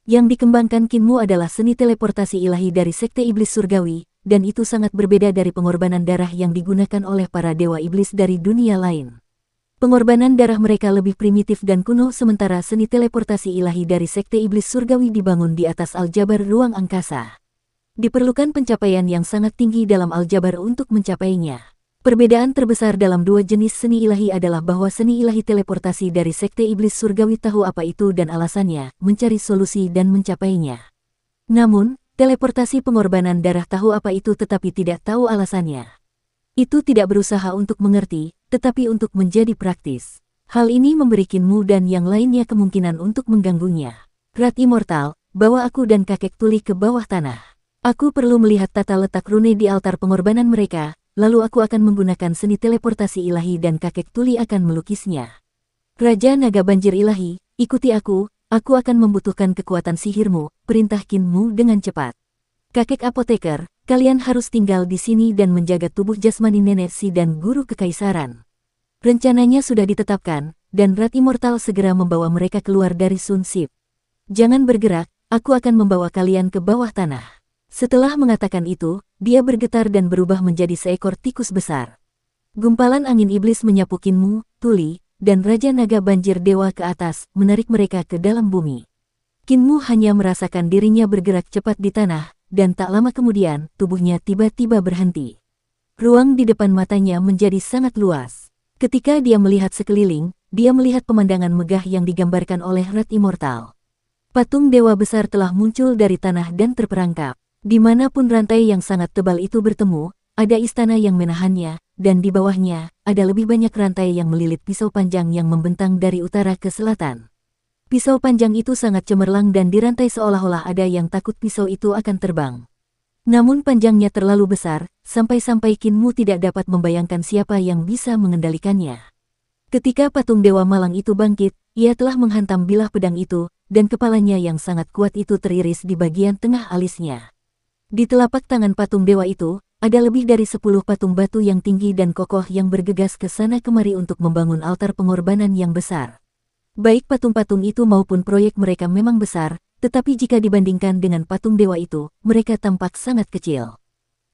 Yang dikembangkan Qin Mu adalah seni teleportasi ilahi dari Sekte Iblis Surgawi, dan itu sangat berbeda dari pengorbanan darah yang digunakan oleh para dewa iblis dari dunia lain. Pengorbanan darah mereka lebih primitif dan kuno sementara seni teleportasi ilahi dari Sekte Iblis Surgawi dibangun di atas aljabar ruang angkasa. Diperlukan pencapaian yang sangat tinggi dalam aljabar untuk mencapainya. Perbedaan terbesar dalam 2 jenis seni ilahi adalah bahwa seni ilahi teleportasi dari Sekte Iblis Surgawi tahu apa itu dan alasannya, mencari solusi dan mencapainya. Namun, teleportasi pengorbanan darah tahu apa itu tetapi tidak tahu alasannya. Itu tidak berusaha untuk mengerti, tetapi untuk menjadi praktis. Hal ini memberi Qin Mu dan yang lainnya kemungkinan untuk mengganggunya. Rat Immortal, bawa aku dan kakek tuli ke bawah tanah. Aku perlu melihat tata letak rune di altar pengorbanan mereka, lalu aku akan menggunakan seni teleportasi ilahi dan kakek tuli akan melukisnya. Raja Naga Banjir Ilahi, ikuti aku akan membutuhkan kekuatan sihirmu, perintah Qin Mu dengan cepat. Kakek apoteker, kalian harus tinggal di sini dan menjaga tubuh jasmani nenek Si dan guru kekaisaran. Rencananya sudah ditetapkan, dan Rat Immortal segera membawa mereka keluar dari Sun Sip. Jangan bergerak, aku akan membawa kalian ke bawah tanah. Setelah mengatakan itu, dia bergetar dan berubah menjadi seekor tikus besar. Gumpalan angin iblis menyapu Qin Mu, Tuli, dan Raja Naga Banjir Dewa ke atas, menarik mereka ke dalam bumi. Qin Mu hanya merasakan dirinya bergerak cepat di tanah, dan tak lama kemudian, tubuhnya tiba-tiba berhenti. Ruang di depan matanya menjadi sangat luas. Ketika dia melihat sekeliling, dia melihat pemandangan megah yang digambarkan oleh Rat Immortal. Patung dewa besar telah muncul dari tanah dan terperangkap. Dimanapun rantai yang sangat tebal itu bertemu, ada istana yang menahannya, dan di bawahnya, ada lebih banyak rantai yang melilit pisau panjang yang membentang dari utara ke selatan. Pisau panjang itu sangat cemerlang dan dirantai seolah-olah ada yang takut pisau itu akan terbang. Namun panjangnya terlalu besar, sampai-sampai Qin Mu tidak dapat membayangkan siapa yang bisa mengendalikannya. Ketika patung Dewa Malang itu bangkit, ia telah menghantam bilah pedang itu, dan kepalanya yang sangat kuat itu teriris di bagian tengah alisnya. Di telapak tangan patung dewa itu, ada lebih dari 10 patung batu yang tinggi dan kokoh yang bergegas ke sana kemari untuk membangun altar pengorbanan yang besar. Baik patung-patung itu maupun proyek mereka memang besar, tetapi jika dibandingkan dengan patung dewa itu, mereka tampak sangat kecil.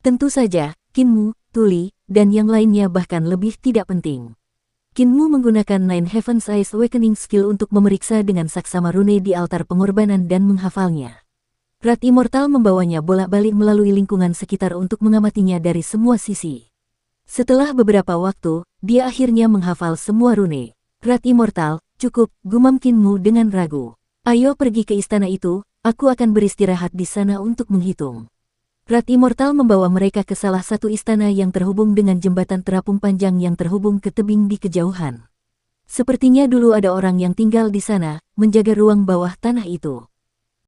Tentu saja, Qin Mu, Tuli, dan yang lainnya bahkan lebih tidak penting. Qin Mu menggunakan Nine Heaven's Eyes Awakening Skill untuk memeriksa dengan saksama rune di altar pengorbanan dan menghafalnya. Rat Immortal membawanya bolak-balik melalui lingkungan sekitar untuk mengamatinya dari semua sisi. Setelah beberapa waktu, dia akhirnya menghafal semua rune. Rat Immortal, cukup, gumam Qin Mu dengan ragu. Ayo pergi ke istana itu, aku akan beristirahat di sana untuk menghitung. Rat Immortal membawa mereka ke salah satu istana yang terhubung dengan jembatan terapung panjang yang terhubung ke tebing di kejauhan. Sepertinya dulu ada orang yang tinggal di sana, menjaga ruang bawah tanah itu.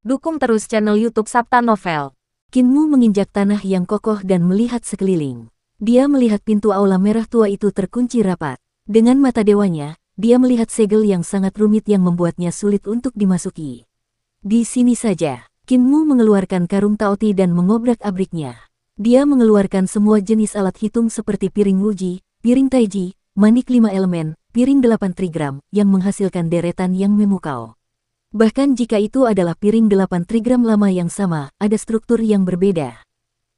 Dukung terus channel YouTube Sapta Novel. Kinmu menginjak tanah yang kokoh dan melihat sekeliling. Dia melihat pintu aula merah tua itu terkunci rapat. Dengan mata dewanya, dia melihat segel yang sangat rumit yang membuatnya sulit untuk dimasuki. Di sini saja, Kinmu mengeluarkan karung Taoti dan mengobrak-abriknya. Dia mengeluarkan semua jenis alat hitung seperti piring Wuji, piring Taiji, manik 5 elemen, piring 8 trigram, yang menghasilkan deretan yang memukau. Bahkan jika itu adalah piring 8 trigram lama yang sama, ada struktur yang berbeda.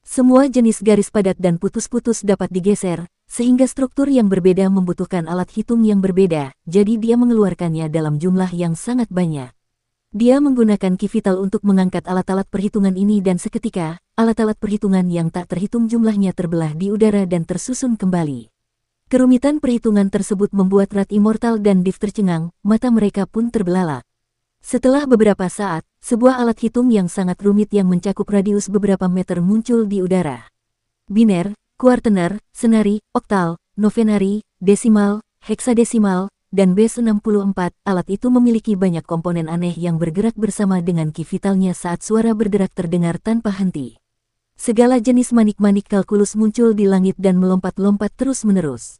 Semua jenis garis padat dan putus-putus dapat digeser, sehingga struktur yang berbeda membutuhkan alat hitung yang berbeda, jadi dia mengeluarkannya dalam jumlah yang sangat banyak. Dia menggunakan Ki Vital untuk mengangkat alat-alat perhitungan ini dan seketika, alat-alat perhitungan yang tak terhitung jumlahnya terbelah di udara dan tersusun kembali. Kerumitan perhitungan tersebut membuat Rat Immortal dan Div tercengang, mata mereka pun terbelalak. Setelah beberapa saat, sebuah alat hitung yang sangat rumit yang mencakup radius beberapa meter muncul di udara. Biner, kuartener, senari, oktal, novenari, desimal, heksadesimal, dan B64, alat itu memiliki banyak komponen aneh yang bergerak bersama dengan Ki Vitalnya saat suara berderak terdengar tanpa henti. Segala jenis manik-manik kalkulus muncul di langit dan melompat-lompat terus-menerus.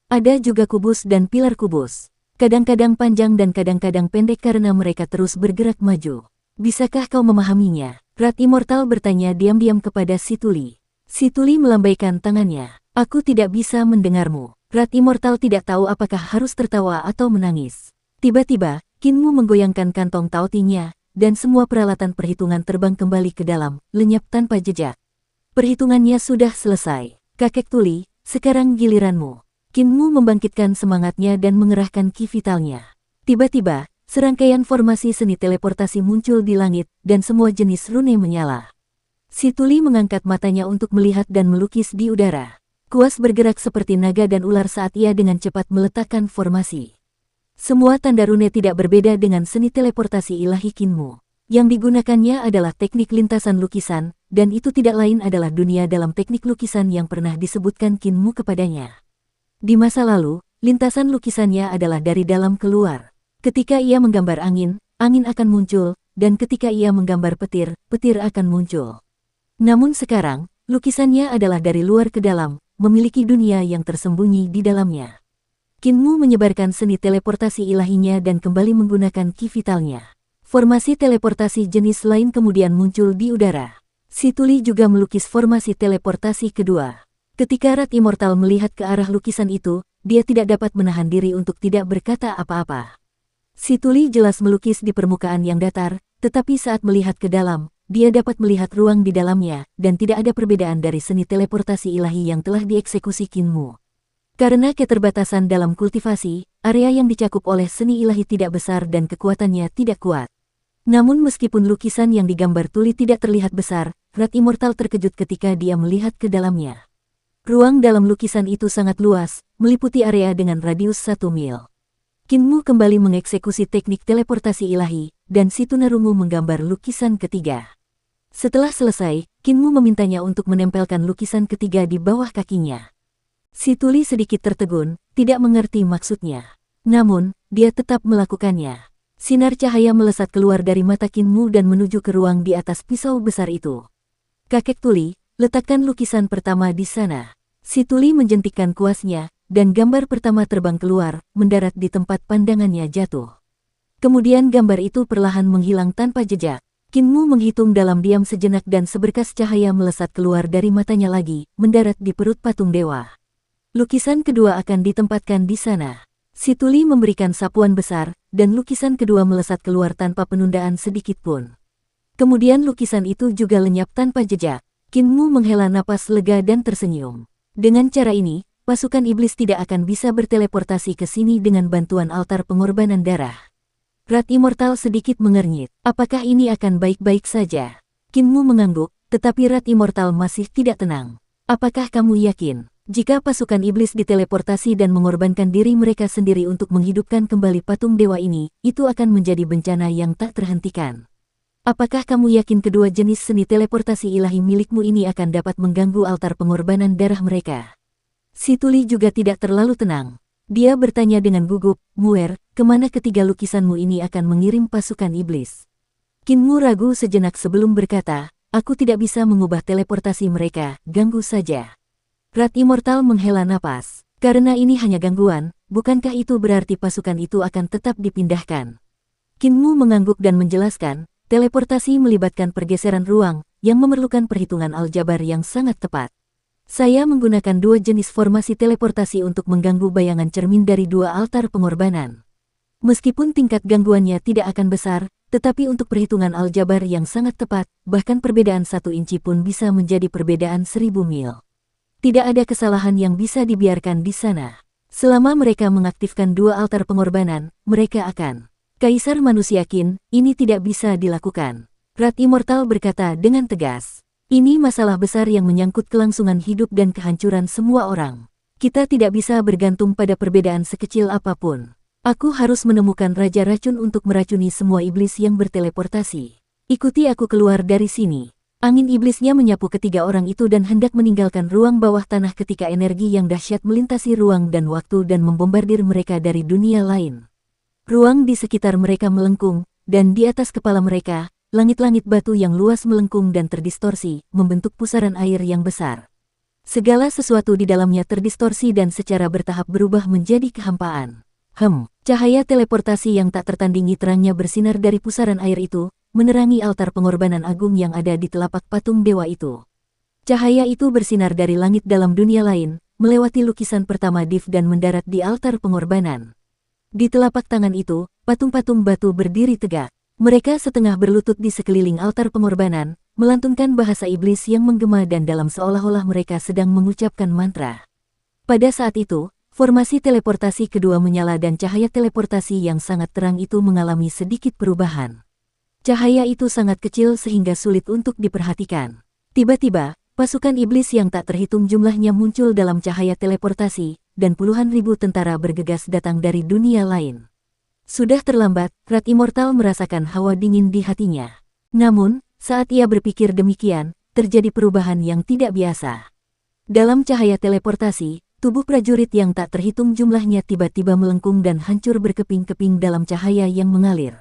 Ada juga kubus dan pilar kubus. Kadang-kadang panjang dan kadang-kadang pendek karena mereka terus bergerak maju. Bisakah kau memahaminya? Rat Immortal bertanya diam-diam kepada si Tuli. Si Tuli melambaikan tangannya. Aku tidak bisa mendengarmu. Rat Immortal tidak tahu apakah harus tertawa atau menangis. Tiba-tiba, Kinmu menggoyangkan kantong Taotinya, dan semua peralatan perhitungan terbang kembali ke dalam, lenyap tanpa jejak. Perhitungannya sudah selesai. Kakek Tuli, sekarang giliranmu. Kinmu membangkitkan semangatnya dan mengerahkan Ki Vitalnya. Tiba-tiba, serangkaian formasi seni teleportasi muncul di langit, dan semua jenis rune menyala. Si Tuli mengangkat matanya untuk melihat dan melukis di udara. Kuas bergerak seperti naga dan ular saat ia dengan cepat meletakkan formasi. Semua tanda rune tidak berbeda dengan seni teleportasi ilahi Kinmu. Yang digunakannya adalah teknik lintasan lukisan, dan itu tidak lain adalah dunia dalam teknik lukisan yang pernah disebutkan Kinmu kepadanya. Di masa lalu, lintasan lukisannya adalah dari dalam keluar. Ketika ia menggambar angin, angin akan muncul, dan ketika ia menggambar petir, petir akan muncul. Namun sekarang, lukisannya adalah dari luar ke dalam, memiliki dunia yang tersembunyi di dalamnya. Kinmu menyebarkan seni teleportasi ilahinya dan kembali menggunakan Ki Vitalnya. Formasi teleportasi jenis lain kemudian muncul di udara. Si Tuli juga melukis formasi teleportasi kedua. Ketika Rat Immortal melihat ke arah lukisan itu, dia tidak dapat menahan diri untuk tidak berkata apa-apa. Si Tuli jelas melukis di permukaan yang datar, tetapi saat melihat ke dalam, dia dapat melihat ruang di dalamnya, dan tidak ada perbedaan dari seni teleportasi ilahi yang telah dieksekusi Kinmu. Karena keterbatasan dalam kultivasi, area yang dicakup oleh seni ilahi tidak besar dan kekuatannya tidak kuat. Namun meskipun lukisan yang digambar Tuli tidak terlihat besar, Rat Immortal terkejut ketika dia melihat ke dalamnya. Ruang dalam lukisan itu sangat luas, meliputi area dengan radius 1 mil. Kinmu kembali mengeksekusi teknik teleportasi ilahi, dan si tunarungu menggambar lukisan ketiga. Setelah selesai, Kinmu memintanya untuk menempelkan lukisan ketiga di bawah kakinya. Si Tuli sedikit tertegun, tidak mengerti maksudnya. Namun, dia tetap melakukannya. Sinar cahaya melesat keluar dari mata Kinmu dan menuju ke ruang di atas pisau besar itu. Kakek Tuli, letakkan lukisan pertama di sana. Si Tuli menjentikkan kuasnya, dan gambar pertama terbang keluar, mendarat di tempat pandangannya jatuh. Kemudian gambar itu perlahan menghilang tanpa jejak. Kinmu menghitung dalam diam sejenak dan seberkas cahaya melesat keluar dari matanya lagi, mendarat di perut patung dewa. Lukisan kedua akan ditempatkan di sana. Si Tuli memberikan sapuan besar, dan lukisan kedua melesat keluar tanpa penundaan sedikit pun. Kemudian lukisan itu juga lenyap tanpa jejak. Kinmu menghela napas lega dan tersenyum. Dengan cara ini, pasukan iblis tidak akan bisa berteleportasi ke sini dengan bantuan altar pengorbanan darah. Rat Immortal sedikit mengernyit. Apakah ini akan baik-baik saja? Kinmu mengangguk, tetapi Rat Immortal masih tidak tenang. Apakah kamu yakin, jika pasukan iblis diteleportasi dan mengorbankan diri mereka sendiri untuk menghidupkan kembali patung dewa ini, itu akan menjadi bencana yang tak terhentikan? Apakah kamu yakin kedua jenis seni teleportasi ilahi milikmu ini akan dapat mengganggu altar pengorbanan darah mereka? Si Tuli juga tidak terlalu tenang. Dia bertanya dengan gugup, "Muer, kemana ketiga lukisanmu ini akan mengirim pasukan iblis?" Kinmu ragu sejenak sebelum berkata, "Aku tidak bisa mengubah teleportasi mereka, ganggu saja." Rat Immortal menghela napas. "Karena ini hanya gangguan, bukankah itu berarti pasukan itu akan tetap dipindahkan?" Kinmu mengangguk dan menjelaskan, teleportasi melibatkan pergeseran ruang, yang memerlukan perhitungan aljabar yang sangat tepat. Saya menggunakan dua jenis formasi teleportasi untuk mengganggu bayangan cermin dari dua altar pengorbanan. Meskipun tingkat gangguannya tidak akan besar, tetapi untuk perhitungan aljabar yang sangat tepat, bahkan perbedaan 1 inci pun bisa menjadi perbedaan 1000 mil. Tidak ada kesalahan yang bisa dibiarkan di sana. Selama mereka mengaktifkan dua altar pengorbanan, mereka akan. Kaisar manusia Qin, ini tidak bisa dilakukan. Rat Immortal berkata dengan tegas. Ini masalah besar yang menyangkut kelangsungan hidup dan kehancuran semua orang. Kita tidak bisa bergantung pada perbedaan sekecil apapun. Aku harus menemukan Raja Racun untuk meracuni semua iblis yang berteleportasi. Ikuti aku keluar dari sini. Angin iblisnya menyapu ketiga orang itu dan hendak meninggalkan ruang bawah tanah ketika energi yang dahsyat melintasi ruang dan waktu dan membombardir mereka dari dunia lain. Ruang di sekitar mereka melengkung, dan di atas kepala mereka, langit-langit batu yang luas melengkung dan terdistorsi, membentuk pusaran air yang besar. Segala sesuatu di dalamnya terdistorsi dan secara bertahap berubah menjadi kehampaan. Cahaya teleportasi yang tak tertandingi terangnya bersinar dari pusaran air itu, menerangi altar pengorbanan agung yang ada di telapak patung dewa itu. Cahaya itu bersinar dari langit dalam dunia lain, melewati lukisan pertama Div dan mendarat di altar pengorbanan. Di telapak tangan itu, patung-patung batu berdiri tegak. Mereka setengah berlutut di sekeliling altar pengorbanan, melantunkan bahasa iblis yang menggema dan dalam seolah-olah mereka sedang mengucapkan mantra. Pada saat itu, formasi teleportasi kedua menyala dan cahaya teleportasi yang sangat terang itu mengalami sedikit perubahan. Cahaya itu sangat kecil sehingga sulit untuk diperhatikan. Tiba-tiba, pasukan iblis yang tak terhitung jumlahnya muncul dalam cahaya teleportasi, dan puluhan ribu tentara bergegas datang dari dunia lain. Sudah terlambat, Rat Immortal merasakan hawa dingin di hatinya. Namun, saat ia berpikir demikian, terjadi perubahan yang tidak biasa. Dalam cahaya teleportasi, tubuh prajurit yang tak terhitung jumlahnya tiba-tiba melengkung dan hancur berkeping-keping dalam cahaya yang mengalir.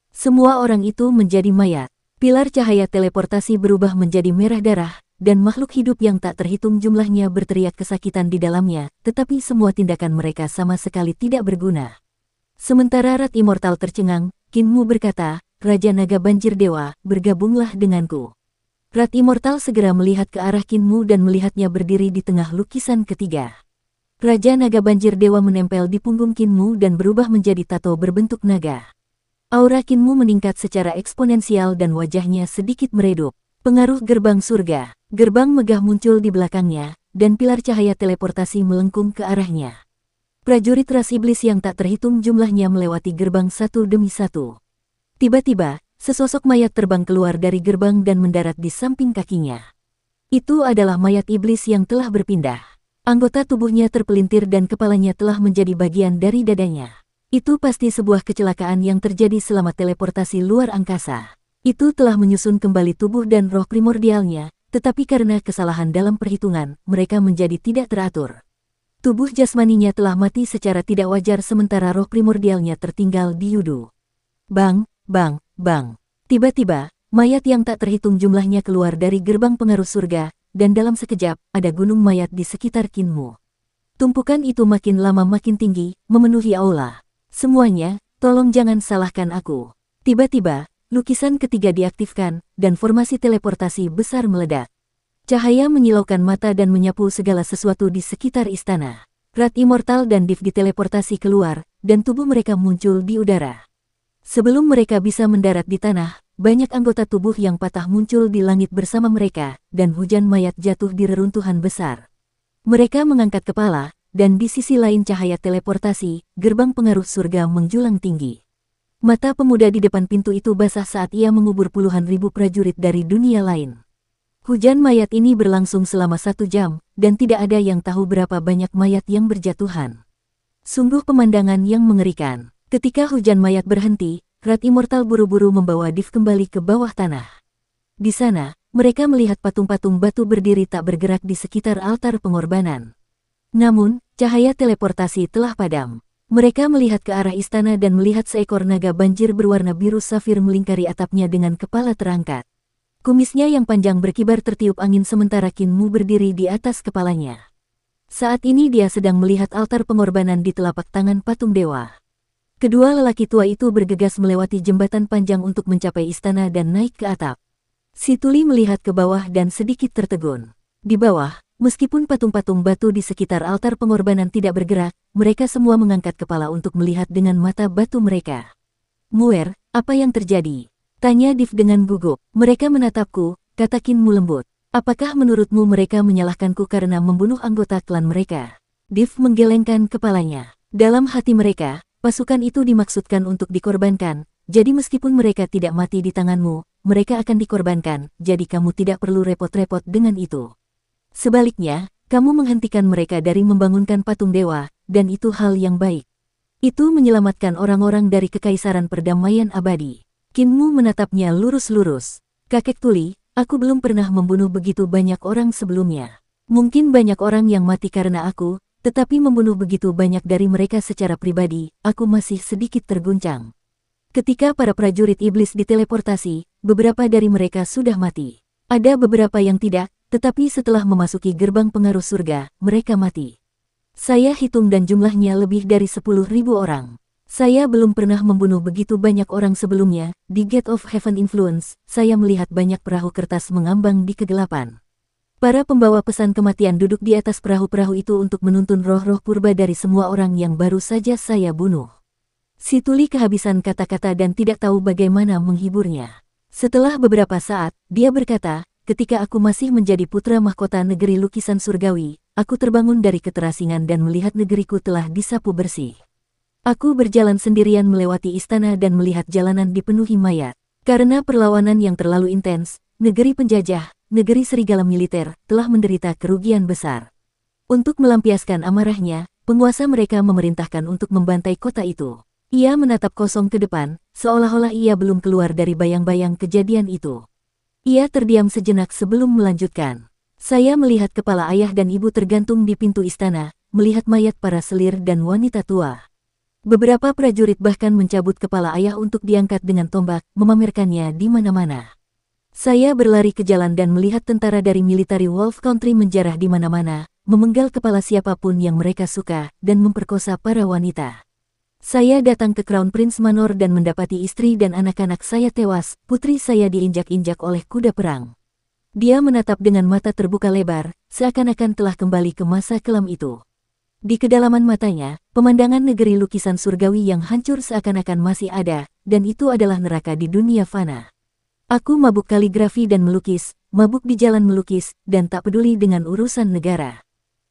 Semua orang itu menjadi mayat. Pilar cahaya teleportasi berubah menjadi merah darah, dan makhluk hidup yang tak terhitung jumlahnya berteriak kesakitan di dalamnya, tetapi semua tindakan mereka sama sekali tidak berguna. Sementara Rat Immortal tercengang, Kinmu berkata, "Raja Naga Banjir Dewa, bergabunglah denganku." Rat Immortal segera melihat ke arah Kinmu dan melihatnya berdiri di tengah lukisan ketiga. Raja Naga Banjir Dewa menempel di punggung Kinmu dan berubah menjadi tato berbentuk naga. Aura Kinmu meningkat secara eksponensial dan wajahnya sedikit meredup. Pengaruh gerbang surga. Gerbang megah muncul di belakangnya, dan pilar cahaya teleportasi melengkung ke arahnya. Prajurit ras iblis yang tak terhitung jumlahnya melewati gerbang satu demi satu. Tiba-tiba, sesosok mayat terbang keluar dari gerbang dan mendarat di samping kakinya. Itu adalah mayat iblis yang telah berpindah. Anggota tubuhnya terpelintir dan kepalanya telah menjadi bagian dari dadanya. Itu pasti sebuah kecelakaan yang terjadi selama teleportasi luar angkasa. Itu telah menyusun kembali tubuh dan roh primordialnya, tetapi karena kesalahan dalam perhitungan, mereka menjadi tidak teratur. Tubuh jasmaninya telah mati secara tidak wajar sementara roh primordialnya tertinggal di yudu. Bang, bang, bang. Tiba-tiba, mayat yang tak terhitung jumlahnya keluar dari gerbang pengaruh surga, dan dalam sekejap, ada gunung mayat di sekitar Kinmu. Tumpukan itu makin lama makin tinggi, memenuhi aula. Semuanya, tolong jangan salahkan aku. Tiba-tiba, lukisan ketiga diaktifkan, dan formasi teleportasi besar meledak. Cahaya menyilaukan mata dan menyapu segala sesuatu di sekitar istana. Rat Immortal dan Div diteleportasi keluar, dan tubuh mereka muncul di udara. Sebelum mereka bisa mendarat di tanah, banyak anggota tubuh yang patah muncul di langit bersama mereka, dan hujan mayat jatuh di reruntuhan besar. Mereka mengangkat kepala, dan di sisi lain cahaya teleportasi, gerbang pengaruh surga menjulang tinggi. Mata pemuda di depan pintu itu basah saat ia mengubur puluhan ribu prajurit dari dunia lain. Hujan mayat ini berlangsung selama 1 jam, dan tidak ada yang tahu berapa banyak mayat yang berjatuhan. Sungguh pemandangan yang mengerikan. Ketika hujan mayat berhenti, Rat Immortal buru-buru membawa Div kembali ke bawah tanah. Di sana, mereka melihat patung-patung batu berdiri tak bergerak di sekitar altar pengorbanan. Namun, cahaya teleportasi telah padam. Mereka melihat ke arah istana dan melihat seekor naga banjir berwarna biru safir melingkari atapnya dengan kepala terangkat. Kumisnya yang panjang berkibar tertiup angin sementara Qin Mu berdiri di atas kepalanya. Saat ini dia sedang melihat altar pengorbanan di telapak tangan patung dewa. Kedua lelaki tua itu bergegas melewati jembatan panjang untuk mencapai istana dan naik ke atap. Si tuli melihat ke bawah dan sedikit tertegun. Di bawah, meskipun patung-patung batu di sekitar altar pengorbanan tidak bergerak, mereka semua mengangkat kepala untuk melihat dengan mata batu mereka. "Muer, apa yang terjadi?" tanya Div dengan gugup. "Mereka menatapku," kata Qin Mu lembut. "Apakah menurutmu mereka menyalahkanku karena membunuh anggota klan mereka?" Div menggelengkan kepalanya. Dalam hati mereka, pasukan itu dimaksudkan untuk dikorbankan, jadi meskipun mereka tidak mati di tanganmu, mereka akan dikorbankan, jadi kamu tidak perlu repot-repot dengan itu. Sebaliknya, kamu menghentikan mereka dari membangunkan patung dewa, dan itu hal yang baik. Itu menyelamatkan orang-orang dari kekaisaran perdamaian abadi. Qin Mu menatapnya lurus-lurus. "Kakek tuli, aku belum pernah membunuh begitu banyak orang sebelumnya. Mungkin banyak orang yang mati karena aku, tetapi membunuh begitu banyak dari mereka secara pribadi, aku masih sedikit terguncang. Ketika para prajurit iblis diteleportasi, beberapa dari mereka sudah mati. Ada beberapa yang tidak, tetapi setelah memasuki gerbang pengaruh surga, mereka mati. Saya hitung dan jumlahnya lebih dari 10.000 orang. Saya belum pernah membunuh begitu banyak orang sebelumnya. Di Gate of Heaven Influence, saya melihat banyak perahu kertas mengambang di kegelapan. Para pembawa pesan kematian duduk di atas perahu-perahu itu untuk menuntun roh-roh purba dari semua orang yang baru saja saya bunuh." Si tuli kehabisan kata-kata dan tidak tahu bagaimana menghiburnya. Setelah beberapa saat, dia berkata, "Ketika aku masih menjadi putra mahkota negeri lukisan surgawi, aku terbangun dari keterasingan dan melihat negeriku telah disapu bersih. Aku berjalan sendirian melewati istana dan melihat jalanan dipenuhi mayat. Karena perlawanan yang terlalu intens, negeri penjajah, negeri serigala militer, telah menderita kerugian besar. Untuk melampiaskan amarahnya, penguasa mereka memerintahkan untuk membantai kota itu." Ia menatap kosong ke depan, seolah-olah ia belum keluar dari bayang-bayang kejadian itu. Ia terdiam sejenak sebelum melanjutkan. "Saya melihat kepala ayah dan ibu tergantung di pintu istana, melihat mayat para selir dan wanita tua. Beberapa prajurit bahkan mencabut kepala ayah untuk diangkat dengan tombak, memamerkannya di mana-mana. Saya berlari ke jalan dan melihat tentara dari military Wolf Country menjarah di mana-mana, memenggal kepala siapapun yang mereka suka, dan memperkosa para wanita. Saya datang ke Crown Prince Manor dan mendapati istri dan anak-anak saya tewas, putri saya diinjak-injak oleh kuda perang." Dia menatap dengan mata terbuka lebar, seakan-akan telah kembali ke masa kelam itu. Di kedalaman matanya, pemandangan negeri lukisan surgawi yang hancur seakan-akan masih ada, dan itu adalah neraka di dunia fana. "Aku mabuk kaligrafi dan melukis, mabuk di jalan melukis, dan tak peduli dengan urusan negara.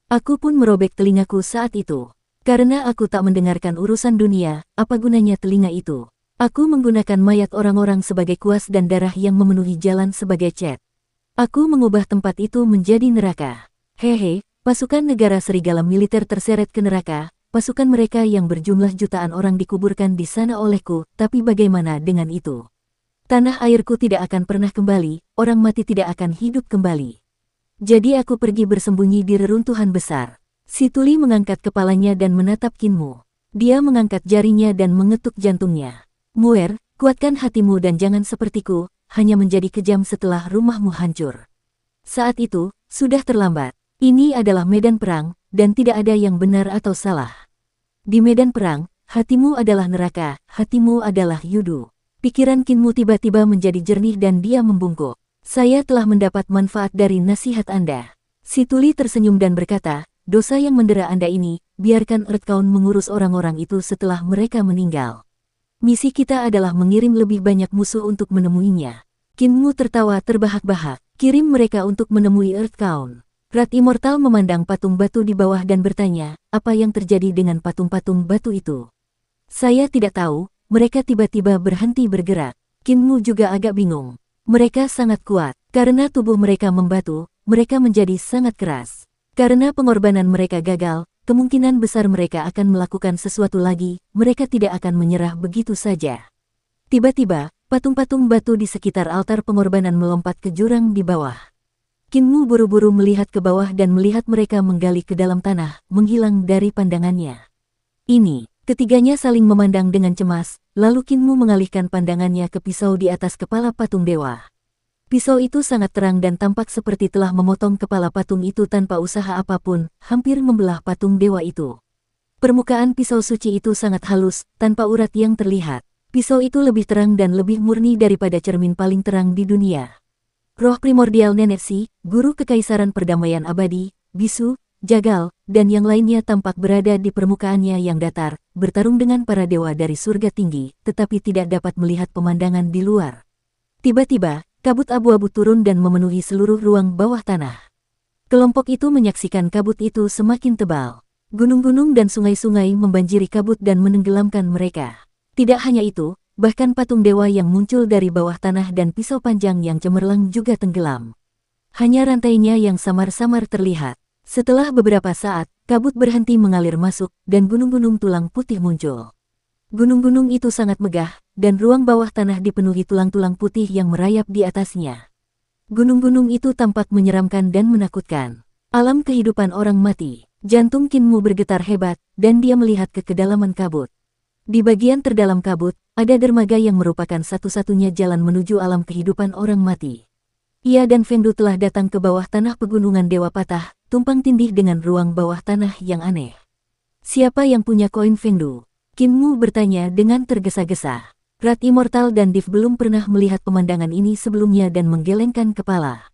Aku pun merobek telingaku saat itu. Karena aku tak mendengarkan urusan dunia, apa gunanya telinga itu? Aku menggunakan mayat orang-orang sebagai kuas dan darah yang memenuhi jalan sebagai cat. Aku mengubah tempat itu menjadi neraka. Hehe, pasukan negara serigala militer terseret ke neraka, pasukan mereka yang berjumlah jutaan orang dikuburkan di sana olehku, tapi bagaimana dengan itu? Tanah airku tidak akan pernah kembali, orang mati tidak akan hidup kembali. Jadi aku pergi bersembunyi di reruntuhan besar." Si tuli mengangkat kepalanya dan menatap Qin Mu. Dia mengangkat jarinya dan mengetuk jantungnya. "Muer, kuatkan hatimu dan jangan sepertiku, hanya menjadi kejam setelah rumahmu hancur. Saat itu, sudah terlambat. Ini adalah medan perang, dan tidak ada yang benar atau salah. Di medan perang, hatimu adalah neraka, hatimu adalah yudu." Pikiran Qin Mu tiba-tiba menjadi jernih dan dia membungkuk. "Saya telah mendapat manfaat dari nasihat Anda." Si tuli tersenyum dan berkata, "Dosa yang mendera Anda ini, biarkan Earthbound mengurus orang-orang itu setelah mereka meninggal. Misi kita adalah mengirim lebih banyak musuh untuk menemuinya." Qin Mu tertawa terbahak-bahak. "Kirim mereka untuk menemui Earthbound." Rat Immortal memandang patung batu di bawah dan bertanya, "Apa yang terjadi dengan patung-patung batu itu?" "Saya tidak tahu, mereka tiba-tiba berhenti bergerak." Qin Mu juga agak bingung. "Mereka sangat kuat, karena tubuh mereka membatu, mereka menjadi sangat keras. Karena pengorbanan mereka gagal, kemungkinan besar mereka akan melakukan sesuatu lagi, mereka tidak akan menyerah begitu saja." Tiba-tiba, patung-patung batu di sekitar altar pengorbanan melompat ke jurang di bawah. Kinmu buru-buru melihat ke bawah dan melihat mereka menggali ke dalam tanah, menghilang dari pandangannya. Ketiganya saling memandang dengan cemas, lalu Kinmu mengalihkan pandangannya ke pisau di atas kepala patung dewa. Pisau itu sangat terang dan tampak seperti telah memotong kepala patung itu tanpa usaha apapun, hampir membelah patung dewa itu. Permukaan pisau suci itu sangat halus, tanpa urat yang terlihat. Pisau itu lebih terang dan lebih murni daripada cermin paling terang di dunia. Roh primordial Nenek Si, guru kekaisaran perdamaian abadi, bisu, jagal, dan yang lainnya tampak berada di permukaannya yang datar, bertarung dengan para dewa dari surga tinggi, tetapi tidak dapat melihat pemandangan di luar. Tiba-tiba, kabut abu-abu turun dan memenuhi seluruh ruang bawah tanah. Kelompok itu menyaksikan kabut itu semakin tebal. Gunung-gunung dan sungai-sungai membanjiri kabut dan menenggelamkan mereka. Tidak hanya itu, bahkan patung dewa yang muncul dari bawah tanah dan pisau panjang yang cemerlang juga tenggelam. Hanya rantainya yang samar-samar terlihat. Setelah beberapa saat, kabut berhenti mengalir masuk dan gunung-gunung tulang putih muncul. Gunung-gunung itu sangat megah, dan ruang bawah tanah dipenuhi tulang-tulang putih yang merayap di atasnya. Gunung-gunung itu tampak menyeramkan dan menakutkan. Alam kehidupan orang mati. Jantung Kinmu bergetar hebat, dan dia melihat ke kedalaman kabut. Di bagian terdalam kabut, ada dermaga yang merupakan satu-satunya jalan menuju alam kehidupan orang mati. Ia dan Fengdu telah datang ke bawah tanah pegunungan Dewa Patah, tumpang tindih dengan ruang bawah tanah yang aneh. Siapa yang punya koin Fengdu? Kinmu bertanya dengan tergesa-gesa. Rat Immortal dan Div belum pernah melihat pemandangan ini sebelumnya dan menggelengkan kepala.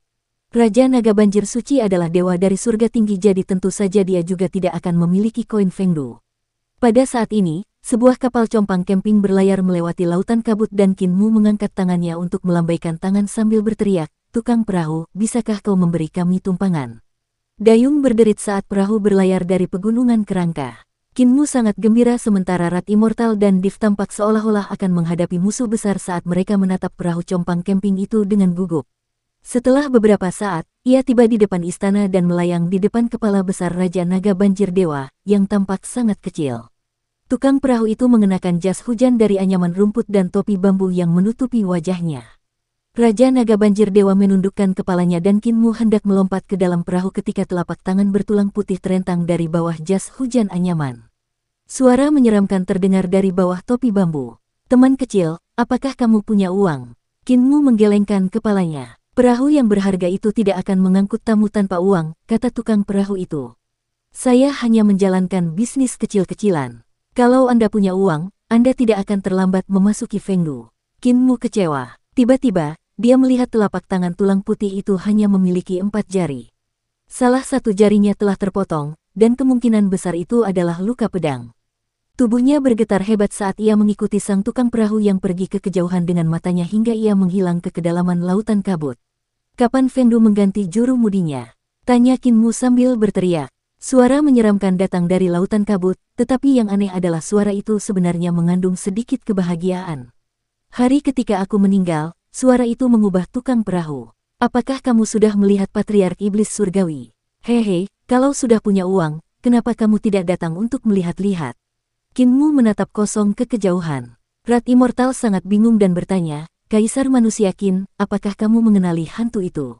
Raja Naga Banjir Suci adalah dewa dari surga tinggi, jadi tentu saja dia juga tidak akan memiliki koin Fengdu. Pada saat ini, sebuah kapal compang camping berlayar melewati lautan kabut dan Kinmu mengangkat tangannya untuk melambaikan tangan sambil berteriak, "Tukang perahu, bisakah kau memberi kami tumpangan?" Dayung berderit saat perahu berlayar dari pegunungan kerangka. Kinmu sangat gembira sementara Rat Immortal dan Div tampak seolah-olah akan menghadapi musuh besar saat mereka menatap perahu compang camping itu dengan gugup. Setelah beberapa saat, ia tiba di depan istana dan melayang di depan kepala besar Raja Naga Banjir Dewa, yang tampak sangat kecil. Tukang perahu itu mengenakan jas hujan dari anyaman rumput dan topi bambu yang menutupi wajahnya. Raja Naga Banjir Dewa menundukkan kepalanya dan Kinmu hendak melompat ke dalam perahu ketika telapak tangan bertulang putih terentang dari bawah jas hujan anyaman. Suara menyeramkan terdengar dari bawah topi bambu. "Teman kecil, apakah kamu punya uang?" Kinmu menggelengkan kepalanya. "Perahu yang berharga itu tidak akan mengangkut tamu tanpa uang," kata tukang perahu itu. "Saya hanya menjalankan bisnis kecil-kecilan. Kalau Anda punya uang, Anda tidak akan terlambat memasuki Fengdu." Kinmu kecewa. Tiba-tiba, dia melihat telapak tangan tulang putih itu hanya memiliki 4 jari. Salah satu jarinya telah terpotong, dan kemungkinan besar itu adalah luka pedang. Tubuhnya bergetar hebat saat ia mengikuti sang tukang perahu yang pergi ke kejauhan dengan matanya hingga ia menghilang ke kedalaman lautan kabut. "Kapan Fengdu mengganti juru mudinya?" tanya Kinmu sambil berteriak. Suara menyeramkan datang dari lautan kabut, tetapi yang aneh adalah suara itu sebenarnya mengandung sedikit kebahagiaan. "Hari ketika aku meninggal, suara itu mengubah tukang perahu. Apakah kamu sudah melihat Patriark Iblis Surgawi? Hehe, kalau sudah punya uang, kenapa kamu tidak datang untuk melihat-lihat?" Kinmu menatap kosong ke kejauhan. Rat Immortal sangat bingung dan bertanya, "Kaisar Manusia Qin, apakah kamu mengenali hantu itu?"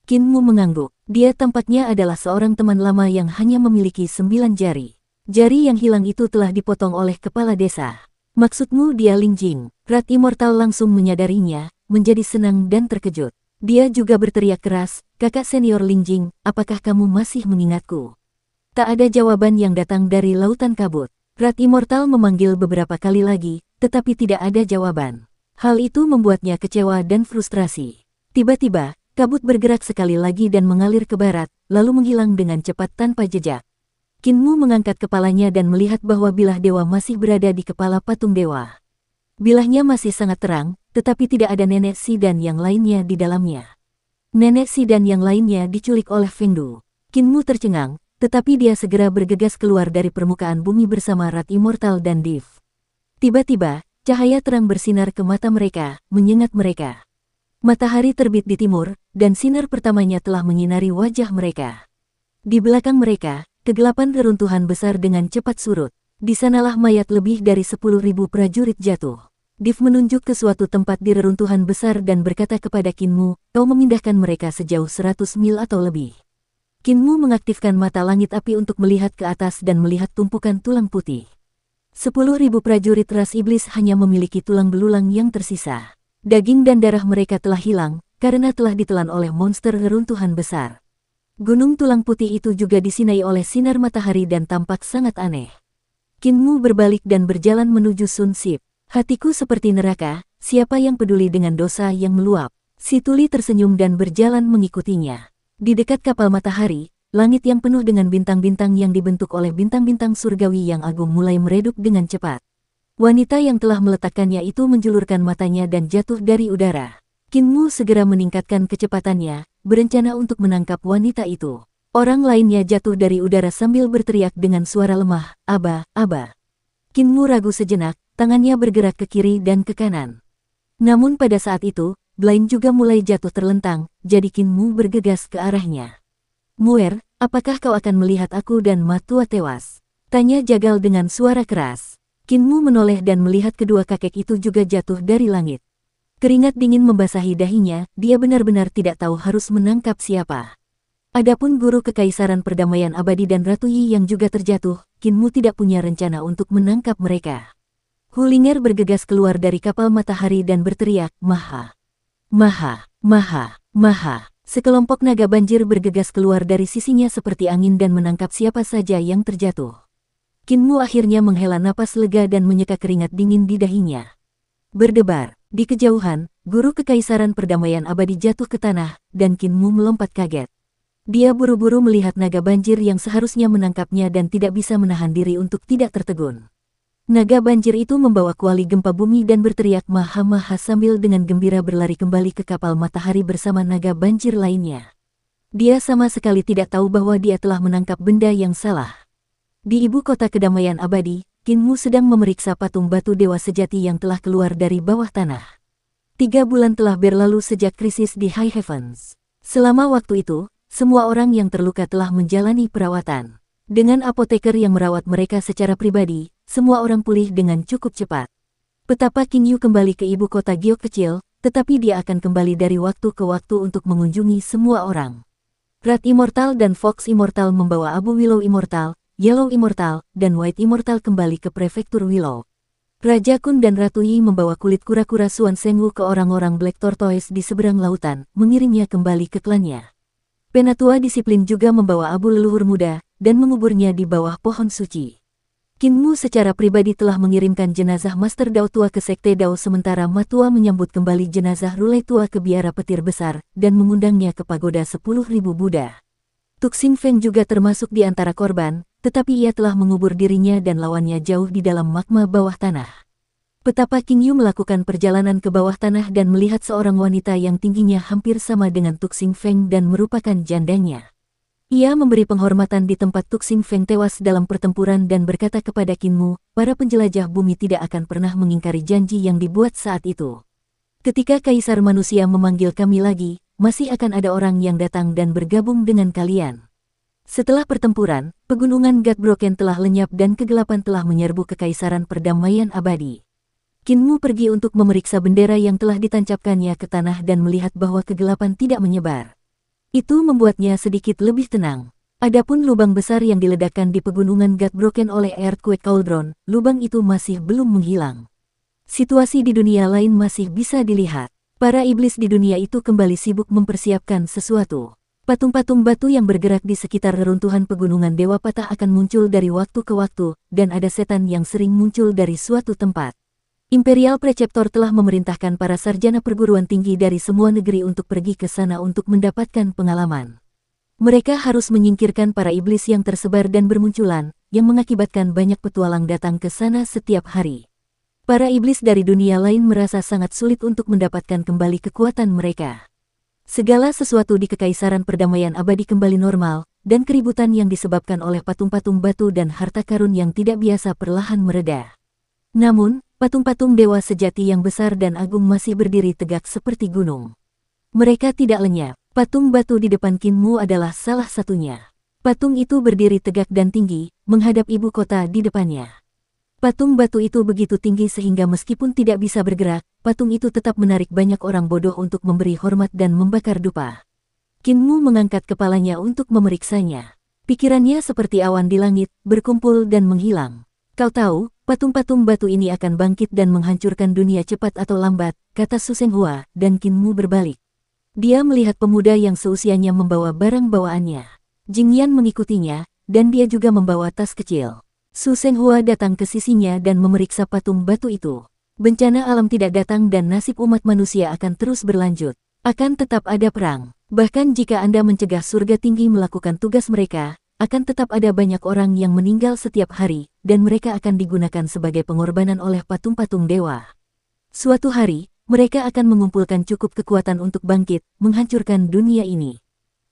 Kinmu mengangguk. Dia tampaknya adalah seorang teman lama yang hanya memiliki 9 jari. Jari yang hilang itu telah dipotong oleh kepala desa. "Maksudmu dia Ling Jing?" Rat Immortal langsung menyadarinya, menjadi senang dan terkejut. Dia juga berteriak keras, "Kakak senior Ling Jing, apakah kamu masih mengingatku?" Tak ada jawaban yang datang dari lautan kabut. Rat Immortal memanggil beberapa kali lagi, tetapi tidak ada jawaban. Hal itu membuatnya kecewa dan frustrasi. Tiba-tiba, kabut bergerak sekali lagi dan mengalir ke barat, lalu menghilang dengan cepat tanpa jejak. Kinmu mengangkat kepalanya dan melihat bahwa bilah dewa masih berada di kepala patung dewa. Bilahnya masih sangat terang, tetapi tidak ada Nenek Si dan yang lainnya di dalamnya. Nenek Si dan yang lainnya diculik oleh Fengdu. Kinmu tercengang, tetapi dia segera bergegas keluar dari permukaan bumi bersama Rat Immortal dan Div. Tiba-tiba, cahaya terang bersinar ke mata mereka, menyengat mereka. Matahari terbit di timur, dan sinar pertamanya telah menyinari wajah mereka. Di belakang mereka, kegelapan reruntuhan besar dengan cepat surut. Di sanalah mayat lebih dari 10.000 prajurit jatuh. Div menunjuk ke suatu tempat di reruntuhan besar dan berkata kepada Kinmu, kau memindahkan mereka sejauh 100 mil atau lebih. Kinmu mengaktifkan mata langit api untuk melihat ke atas dan melihat tumpukan tulang putih. 10.000 prajurit ras iblis hanya memiliki tulang belulang yang tersisa. Daging dan darah mereka telah hilang, karena telah ditelan oleh monster reruntuhan besar. Gunung tulang putih itu juga disinai oleh sinar matahari dan tampak sangat aneh. Kinmu berbalik dan berjalan menuju Sun Sip. Hatiku seperti neraka, siapa yang peduli dengan dosa yang meluap? Si tuli tersenyum dan berjalan mengikutinya. Di dekat kapal matahari, langit yang penuh dengan bintang-bintang yang dibentuk oleh bintang-bintang surgawi yang agung mulai meredup dengan cepat. Wanita yang telah meletakkannya itu menjulurkan matanya dan jatuh dari udara. Kinmu segera meningkatkan kecepatannya, berencana untuk menangkap wanita itu. Orang lainnya jatuh dari udara sambil berteriak dengan suara lemah, "Aba, Aba." Kinmu ragu sejenak, tangannya bergerak ke kiri dan ke kanan. Namun pada saat itu, Blaine juga mulai jatuh terlentang, jadi Kinmu bergegas ke arahnya. "Muer, apakah kau akan melihat aku dan Matua tewas?" tanya Jagal dengan suara keras. Kinmu menoleh dan melihat kedua kakek itu juga jatuh dari langit. Keringat dingin membasahi dahinya, dia benar-benar tidak tahu harus menangkap siapa. Adapun guru kekaisaran perdamaian abadi dan Ratu Yi yang juga terjatuh, Kinmu tidak punya rencana untuk menangkap mereka. Hulinger bergegas keluar dari kapal matahari dan berteriak, "Maha! Maha! Maha! Maha!" Sekelompok naga banjir bergegas keluar dari sisinya seperti angin dan menangkap siapa saja yang terjatuh. Kinmu akhirnya menghela napas lega dan menyeka keringat dingin di dahinya. Berdebar, di kejauhan, guru kekaisaran perdamaian abadi jatuh ke tanah, dan Kinmu melompat kaget. Dia buru-buru melihat naga banjir yang seharusnya menangkapnya dan tidak bisa menahan diri untuk tidak tertegun. Naga banjir itu membawa kuali gempa bumi dan berteriak "Maha-Maha" sambil dengan gembira berlari kembali ke kapal matahari bersama naga banjir lainnya. Dia sama sekali tidak tahu bahwa dia telah menangkap benda yang salah. Di ibu kota kedamaian abadi, Kinmu sedang memeriksa patung batu dewa sejati yang telah keluar dari bawah tanah. 3 bulan telah berlalu sejak krisis di High Heavens. Selama waktu itu, semua orang yang terluka telah menjalani perawatan. Dengan apoteker yang merawat mereka secara pribadi, semua orang pulih dengan cukup cepat. Petapa King Yu kembali ke ibu kota Giok kecil, tetapi dia akan kembali dari waktu ke waktu untuk mengunjungi semua orang. Rat Immortal dan Fox Immortal membawa Abu Willow Immortal, Yellow Immortal, dan White Immortal kembali ke prefektur Willow. Raja Kun dan Ratu Yi membawa kulit kura-kura Suan Sengwu ke orang-orang Black Tortoise di seberang lautan, mengirimnya kembali ke klannya. Penatua Disiplin juga membawa abu leluhur muda, dan menguburnya di bawah pohon suci. Kinmu secara pribadi telah mengirimkan jenazah Master Dao Tua ke Sekte Dao sementara Matua menyambut kembali jenazah Rulai Tua ke biara petir besar, dan mengundangnya ke pagoda 10.000 Buddha. Tuxing Feng juga termasuk di antara korban, tetapi ia telah mengubur dirinya dan lawannya jauh di dalam magma bawah tanah. Petapa King Yu melakukan perjalanan ke bawah tanah dan melihat seorang wanita yang tingginya hampir sama dengan Tuxing Feng dan merupakan jandanya. Ia memberi penghormatan di tempat Tuxing Feng tewas dalam pertempuran dan berkata kepada Kinmu, para penjelajah bumi tidak akan pernah mengingkari janji yang dibuat saat itu. Ketika Kaisar Manusia memanggil kami lagi, masih akan ada orang yang datang dan bergabung dengan kalian. Setelah pertempuran, pegunungan Godbroken telah lenyap dan kegelapan telah menyerbu Kekaisaran Perdamaian Abadi. Kinmu pergi untuk memeriksa bendera yang telah ditancapkannya ke tanah dan melihat bahwa kegelapan tidak menyebar. Itu membuatnya sedikit lebih tenang. Adapun lubang besar yang diledakkan di pegunungan Godbroken oleh Earthquake Cauldron, lubang itu masih belum menghilang. Situasi di dunia lain masih bisa dilihat. Para iblis di dunia itu kembali sibuk mempersiapkan sesuatu. Patung-patung batu yang bergerak di sekitar reruntuhan pegunungan Dewa Patah akan muncul dari waktu ke waktu, dan ada setan yang sering muncul dari suatu tempat. Imperial Preceptor telah memerintahkan para sarjana perguruan tinggi dari semua negeri untuk pergi ke sana untuk mendapatkan pengalaman. Mereka harus menyingkirkan para iblis yang tersebar dan bermunculan, yang mengakibatkan banyak petualang datang ke sana setiap hari. Para iblis dari dunia lain merasa sangat sulit untuk mendapatkan kembali kekuatan mereka. Segala sesuatu di Kekaisaran Perdamaian Abadi kembali normal, dan keributan yang disebabkan oleh patung-patung batu dan harta karun yang tidak biasa perlahan mereda. Namun, patung-patung dewa sejati yang besar dan agung masih berdiri tegak seperti gunung. Mereka tidak lenyap. Patung batu di depan Kinmu adalah salah satunya. Patung itu berdiri tegak dan tinggi, menghadap ibu kota di depannya. Patung batu itu begitu tinggi sehingga meskipun tidak bisa bergerak, patung itu tetap menarik banyak orang bodoh untuk memberi hormat dan membakar dupa. Kinmu mengangkat kepalanya untuk memeriksanya. Pikirannya seperti awan di langit, berkumpul dan menghilang. Kau tahu, patung-patung batu ini akan bangkit dan menghancurkan dunia cepat atau lambat, kata Su Senghua, dan Kinmu berbalik. Dia melihat pemuda yang seusianya membawa barang bawaannya. Jingyan mengikutinya, dan dia juga membawa tas kecil. Su Senghua datang ke sisinya dan memeriksa patung batu itu. Bencana alam tidak datang dan nasib umat manusia akan terus berlanjut. Akan tetap ada perang. Bahkan jika Anda mencegah surga tinggi melakukan tugas mereka, akan tetap ada banyak orang yang meninggal setiap hari, dan mereka akan digunakan sebagai pengorbanan oleh patung-patung dewa. Suatu hari, mereka akan mengumpulkan cukup kekuatan untuk bangkit, menghancurkan dunia ini.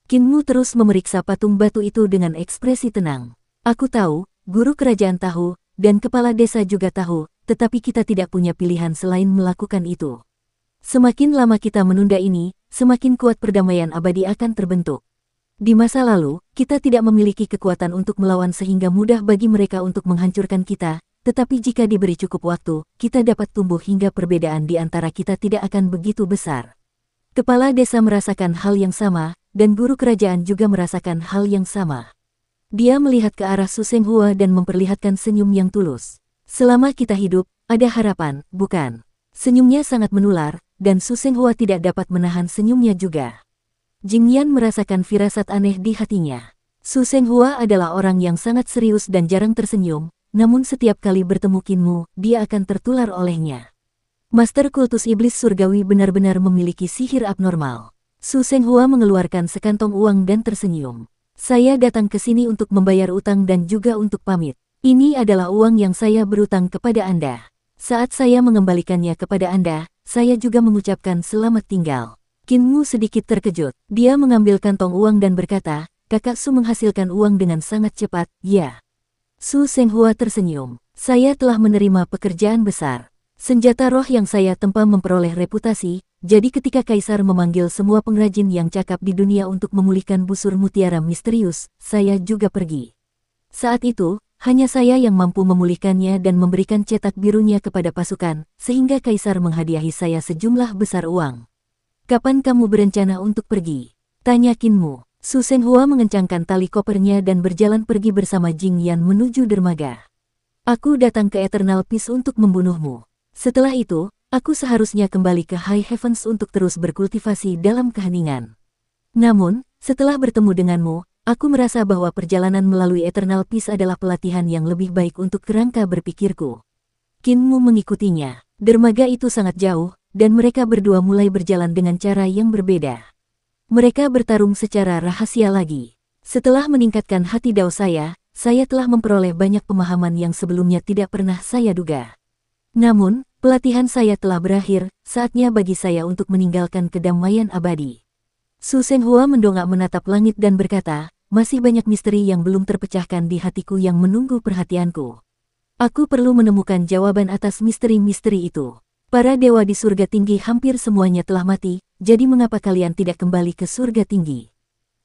Kinmu terus memeriksa patung batu itu dengan ekspresi tenang. Aku tahu, guru kerajaan tahu, dan kepala desa juga tahu, tetapi kita tidak punya pilihan selain melakukan itu. Semakin lama kita menunda ini, semakin kuat perdamaian abadi akan terbentuk. Di masa lalu, kita tidak memiliki kekuatan untuk melawan sehingga mudah bagi mereka untuk menghancurkan kita, tetapi jika diberi cukup waktu, kita dapat tumbuh hingga perbedaan di antara kita tidak akan begitu besar. Kepala desa merasakan hal yang sama, dan guru kerajaan juga merasakan hal yang sama. Dia melihat ke arah Su Senghua dan memperlihatkan senyum yang tulus. Selama kita hidup, ada harapan, bukan? Senyumnya sangat menular, dan Su Senghua tidak dapat menahan senyumnya juga. Jingyan merasakan firasat aneh di hatinya. Su Senghua adalah orang yang sangat serius dan jarang tersenyum, namun setiap kali bertemu Kinmu, dia akan tertular olehnya. Master kultus iblis surgawi benar-benar memiliki sihir abnormal. Su Senghua mengeluarkan sekantong uang dan tersenyum. Saya datang ke sini untuk membayar utang dan juga untuk pamit. Ini adalah uang yang saya berutang kepada Anda. Saat saya mengembalikannya kepada Anda, saya juga mengucapkan selamat tinggal. Kinmu sedikit terkejut. Dia mengambil kantong uang dan berkata, Kakak Su menghasilkan uang dengan sangat cepat, ya. Su Senghua tersenyum. Saya telah menerima pekerjaan besar. Senjata roh yang saya tempa memperoleh reputasi, jadi ketika Kaisar memanggil semua pengrajin yang cakap di dunia untuk memulihkan busur mutiara misterius, saya juga pergi. Saat itu, hanya saya yang mampu memulihkannya dan memberikan cetak birunya kepada pasukan, sehingga Kaisar menghadiahi saya sejumlah besar uang. Kapan kamu berencana untuk pergi? Tanya Kinmu. Su Senghua mengencangkan tali kopernya dan berjalan pergi bersama Jingyan menuju dermaga. Aku datang ke Eternal Peace untuk membunuhmu. Setelah itu, aku seharusnya kembali ke High Heavens untuk terus berkultivasi dalam keheningan. Namun, setelah bertemu denganmu, aku merasa bahwa perjalanan melalui Eternal Peace adalah pelatihan yang lebih baik untuk kerangka berpikirku. Kinmu mengikutinya. Dermaga itu sangat jauh, dan mereka berdua mulai berjalan dengan cara yang berbeda. Mereka bertarung secara rahasia lagi. Setelah meningkatkan hati dao saya telah memperoleh banyak pemahaman yang sebelumnya tidak pernah saya duga. Namun, pelatihan saya telah berakhir, saatnya bagi saya untuk meninggalkan kedamaian abadi. Su Senghua mendongak menatap langit dan berkata, masih banyak misteri yang belum terpecahkan di hatiku yang menunggu perhatianku. Aku perlu menemukan jawaban atas misteri-misteri itu. Para dewa di surga tinggi hampir semuanya telah mati, jadi mengapa kalian tidak kembali ke surga tinggi?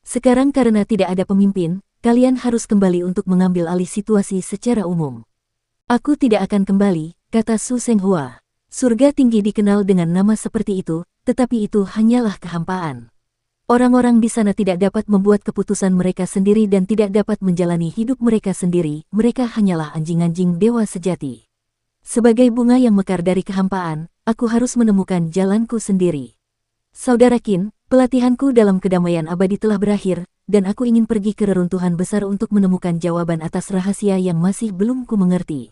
Sekarang karena tidak ada pemimpin, kalian harus kembali untuk mengambil alih situasi secara umum. Aku tidak akan kembali, kata Su Senghua. Surga tinggi dikenal dengan nama seperti itu, tetapi itu hanyalah kehampaan. Orang-orang di sana tidak dapat membuat keputusan mereka sendiri dan tidak dapat menjalani hidup mereka sendiri, mereka hanyalah anjing-anjing dewa sejati. Sebagai bunga yang mekar dari kehampaan, aku harus menemukan jalanku sendiri. Saudara Qin, pelatihanku dalam kedamaian abadi telah berakhir, dan aku ingin pergi ke reruntuhan besar untuk menemukan jawaban atas rahasia yang masih belum ku mengerti.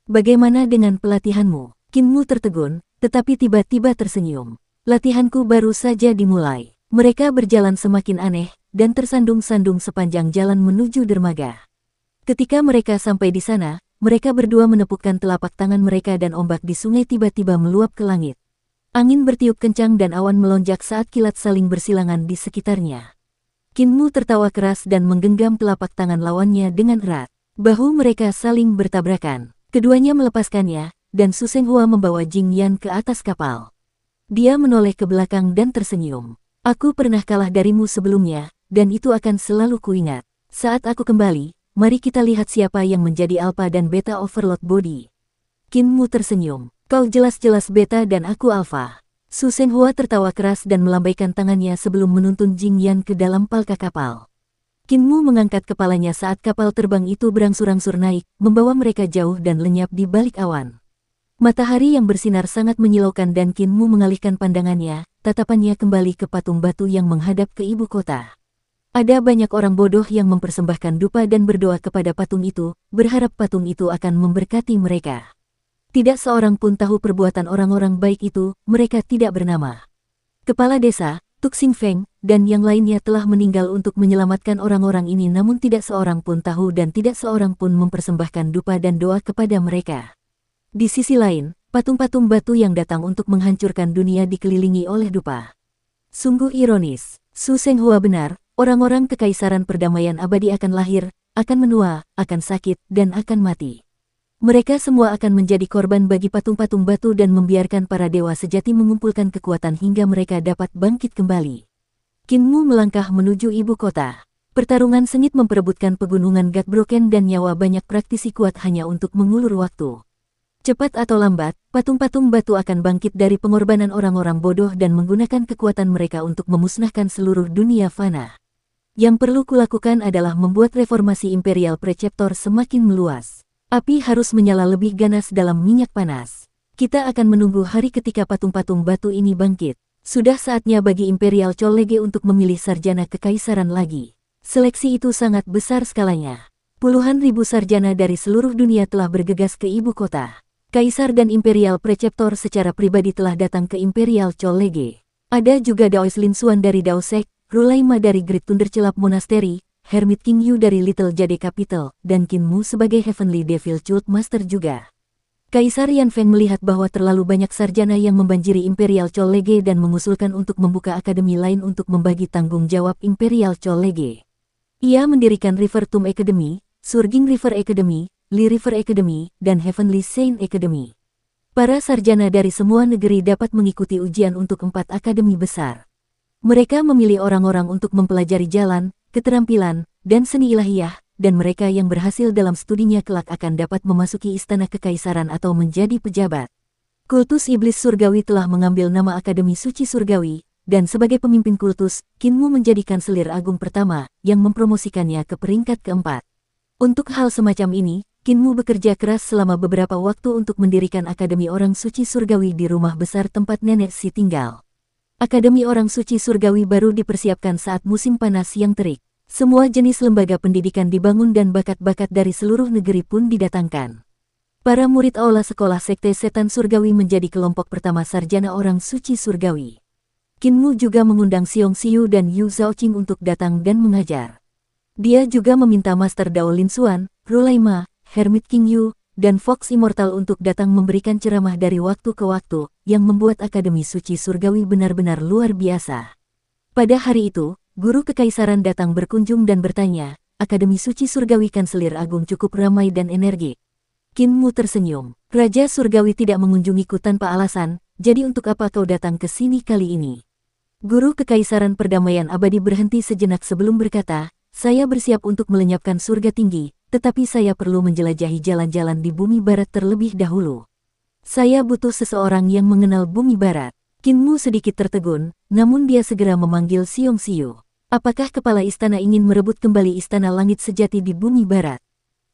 Bagaimana dengan pelatihanmu? Kinmu tertegun, tetapi tiba-tiba tersenyum. Latihanku baru saja dimulai. Mereka berjalan semakin aneh, dan tersandung-sandung sepanjang jalan menuju dermaga. Ketika mereka sampai di sana, mereka berdua menepukkan telapak tangan mereka dan ombak di sungai tiba-tiba meluap ke langit. Angin bertiup kencang dan awan melonjak saat kilat saling bersilangan di sekitarnya. Kinmu tertawa keras dan menggenggam telapak tangan lawannya dengan erat. Bahu mereka saling bertabrakan. Keduanya melepaskannya, dan Su Senghua membawa Jingyan ke atas kapal. Dia menoleh ke belakang dan tersenyum. Aku pernah kalah darimu sebelumnya, dan itu akan selalu kuingat. Saat aku kembali, mari kita lihat siapa yang menjadi Alpha dan Beta Overlord Body. Qin Mu tersenyum. Kau jelas-jelas beta dan aku alfa. Su Senghua tertawa keras dan melambaikan tangannya sebelum menuntun Jing Yan ke dalam palka kapal. Qin Mu mengangkat kepalanya saat kapal terbang itu berangsur-angsur naik, membawa mereka jauh dan lenyap di balik awan. Matahari yang bersinar sangat menyilaukan dan Qin Mu mengalihkan pandangannya, tatapannya kembali ke patung batu yang menghadap ke ibu kota. Ada banyak orang bodoh yang mempersembahkan dupa dan berdoa kepada patung itu, berharap patung itu akan memberkati mereka. Tidak seorang pun tahu perbuatan orang-orang baik itu, mereka tidak bernama. Kepala desa, Tuk Sing Feng, dan yang lainnya telah meninggal untuk menyelamatkan orang-orang ini namun tidak seorang pun tahu dan tidak seorang pun mempersembahkan dupa dan doa kepada mereka. Di sisi lain, patung-patung batu yang datang untuk menghancurkan dunia dikelilingi oleh dupa. Sungguh ironis, Su Senghua benar, orang-orang kekaisaran perdamaian abadi akan lahir, akan menua, akan sakit, dan akan mati. Mereka semua akan menjadi korban bagi patung-patung batu dan membiarkan para dewa sejati mengumpulkan kekuatan hingga mereka dapat bangkit kembali. Qin Mu melangkah menuju ibu kota. Pertarungan sengit memperebutkan pegunungan Godbroken dan nyawa banyak praktisi kuat hanya untuk mengulur waktu. Cepat atau lambat, patung-patung batu akan bangkit dari pengorbanan orang-orang bodoh dan menggunakan kekuatan mereka untuk memusnahkan seluruh dunia fana. Yang perlu kulakukan adalah membuat reformasi Imperial Preceptor semakin meluas. Api harus menyala lebih ganas dalam minyak panas. Kita akan menunggu hari ketika patung-patung batu ini bangkit. Sudah saatnya bagi Imperial College untuk memilih sarjana kekaisaran lagi. Seleksi itu sangat besar skalanya. Puluhan ribu sarjana dari seluruh dunia telah bergegas ke ibu kota. Kaisar dan Imperial Preceptor secara pribadi telah datang ke Imperial College. Ada juga Daois Lin Xuan dari Dao Sek, Rulaima dari Great Thundercelap Monastery, Hermit King Yu dari Little Jade Capital, dan Qin Mu sebagai Heavenly Devil Cult Master juga. Kaisar Yan Feng melihat bahwa terlalu banyak sarjana yang membanjiri Imperial College dan mengusulkan untuk membuka akademi lain untuk membagi tanggung jawab Imperial College. Ia mendirikan River Tomb Academy, Surging River Academy, Lee River Academy, dan Heavenly Saint Academy. Para sarjana dari semua negeri dapat mengikuti ujian untuk 4 akademi besar. Mereka memilih orang-orang untuk mempelajari jalan, keterampilan, dan seni ilahiyah, dan mereka yang berhasil dalam studinya kelak akan dapat memasuki istana kekaisaran atau menjadi pejabat. Kultus Iblis Surgawi telah mengambil nama Akademi Suci Surgawi, dan sebagai pemimpin kultus, Qin Mu menjadi kanselir agung pertama, yang mempromosikannya ke peringkat keempat. Untuk hal semacam ini, Qin Mu bekerja keras selama beberapa waktu untuk mendirikan Akademi Orang Suci Surgawi di rumah besar tempat nenek si tinggal. Akademi Orang Suci Surgawi baru dipersiapkan saat musim panas yang terik. Semua jenis lembaga pendidikan dibangun dan bakat-bakat dari seluruh negeri pun didatangkan. Para murid aula sekolah Sekte Setan Surgawi menjadi kelompok pertama sarjana Orang Suci Surgawi. Qin Mu juga mengundang Xiong Xiu dan Yu Zhaoqing untuk datang dan mengajar. Dia juga meminta Master Dao Lin Xuan, Rulaima, Hermit King Yu, dan Fox Immortal untuk datang memberikan ceramah dari waktu ke waktu, yang membuat Akademi Suci Surgawi benar-benar luar biasa. Pada hari itu, guru kekaisaran datang berkunjung dan bertanya, Akademi Suci Surgawi Kanselir Agung cukup ramai dan energik. Qin Mu tersenyum. Raja Surgawi tidak mengunjungiku tanpa alasan, jadi untuk apa kau datang ke sini kali ini? Guru Kekaisaran Perdamaian Abadi berhenti sejenak sebelum berkata, saya bersiap untuk melenyapkan surga tinggi, tetapi saya perlu menjelajahi jalan-jalan di bumi barat terlebih dahulu. Saya butuh seseorang yang mengenal bumi barat. Qin Mu sedikit tertegun, namun dia segera memanggil Xiong Xiu. Apakah kepala istana ingin merebut kembali istana langit sejati di bumi barat?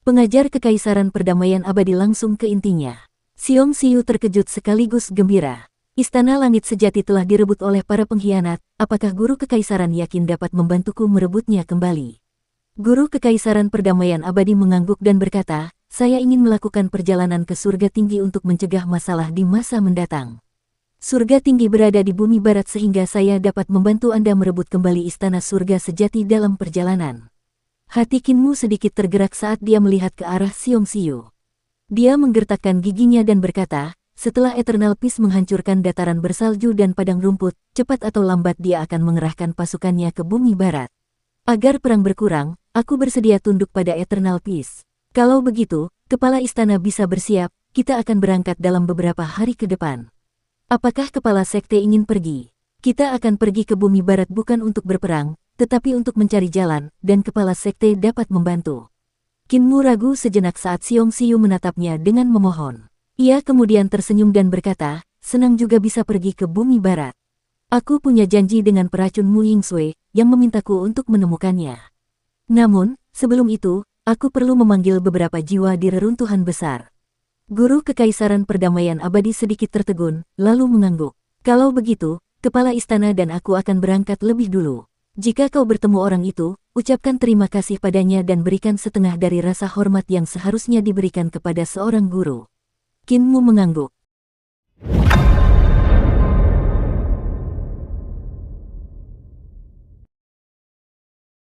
Pengajar Kekaisaran Perdamaian Abadi langsung ke intinya. Xiong Xiu terkejut sekaligus gembira. Istana langit sejati telah direbut oleh para pengkhianat, apakah guru kekaisaran yakin dapat membantuku merebutnya kembali? Guru Kekaisaran Perdamaian Abadi mengangguk dan berkata, saya ingin melakukan perjalanan ke surga tinggi untuk mencegah masalah di masa mendatang. Surga tinggi berada di bumi barat sehingga saya dapat membantu Anda merebut kembali istana surga sejati dalam perjalanan. Hati Qin Mu sedikit tergerak saat dia melihat ke arah Xiong Xiu. Dia menggertakkan giginya dan berkata, setelah Eternal Peace menghancurkan dataran bersalju dan padang rumput, cepat atau lambat dia akan mengerahkan pasukannya ke bumi barat. Agar perang berkurang, aku bersedia tunduk pada Eternal Peace. Kalau begitu, kepala istana bisa bersiap, kita akan berangkat dalam beberapa hari ke depan. Apakah kepala sekte ingin pergi? Kita akan pergi ke bumi barat bukan untuk berperang, tetapi untuk mencari jalan, dan kepala sekte dapat membantu. Qin Mu ragu sejenak saat Xiong Xiu menatapnya dengan memohon. Ia kemudian tersenyum dan berkata, senang juga bisa pergi ke bumi barat. Aku punya janji dengan peracun Mu Yingsui yang memintaku untuk menemukannya. Namun, sebelum itu, aku perlu memanggil beberapa jiwa di reruntuhan besar. Guru Kekaisaran Perdamaian Abadi sedikit tertegun, lalu mengangguk. Kalau begitu, kepala istana dan aku akan berangkat lebih dulu. Jika kau bertemu orang itu, ucapkan terima kasih padanya dan berikan setengah dari rasa hormat yang seharusnya diberikan kepada seorang guru. Qin Mu mengangguk.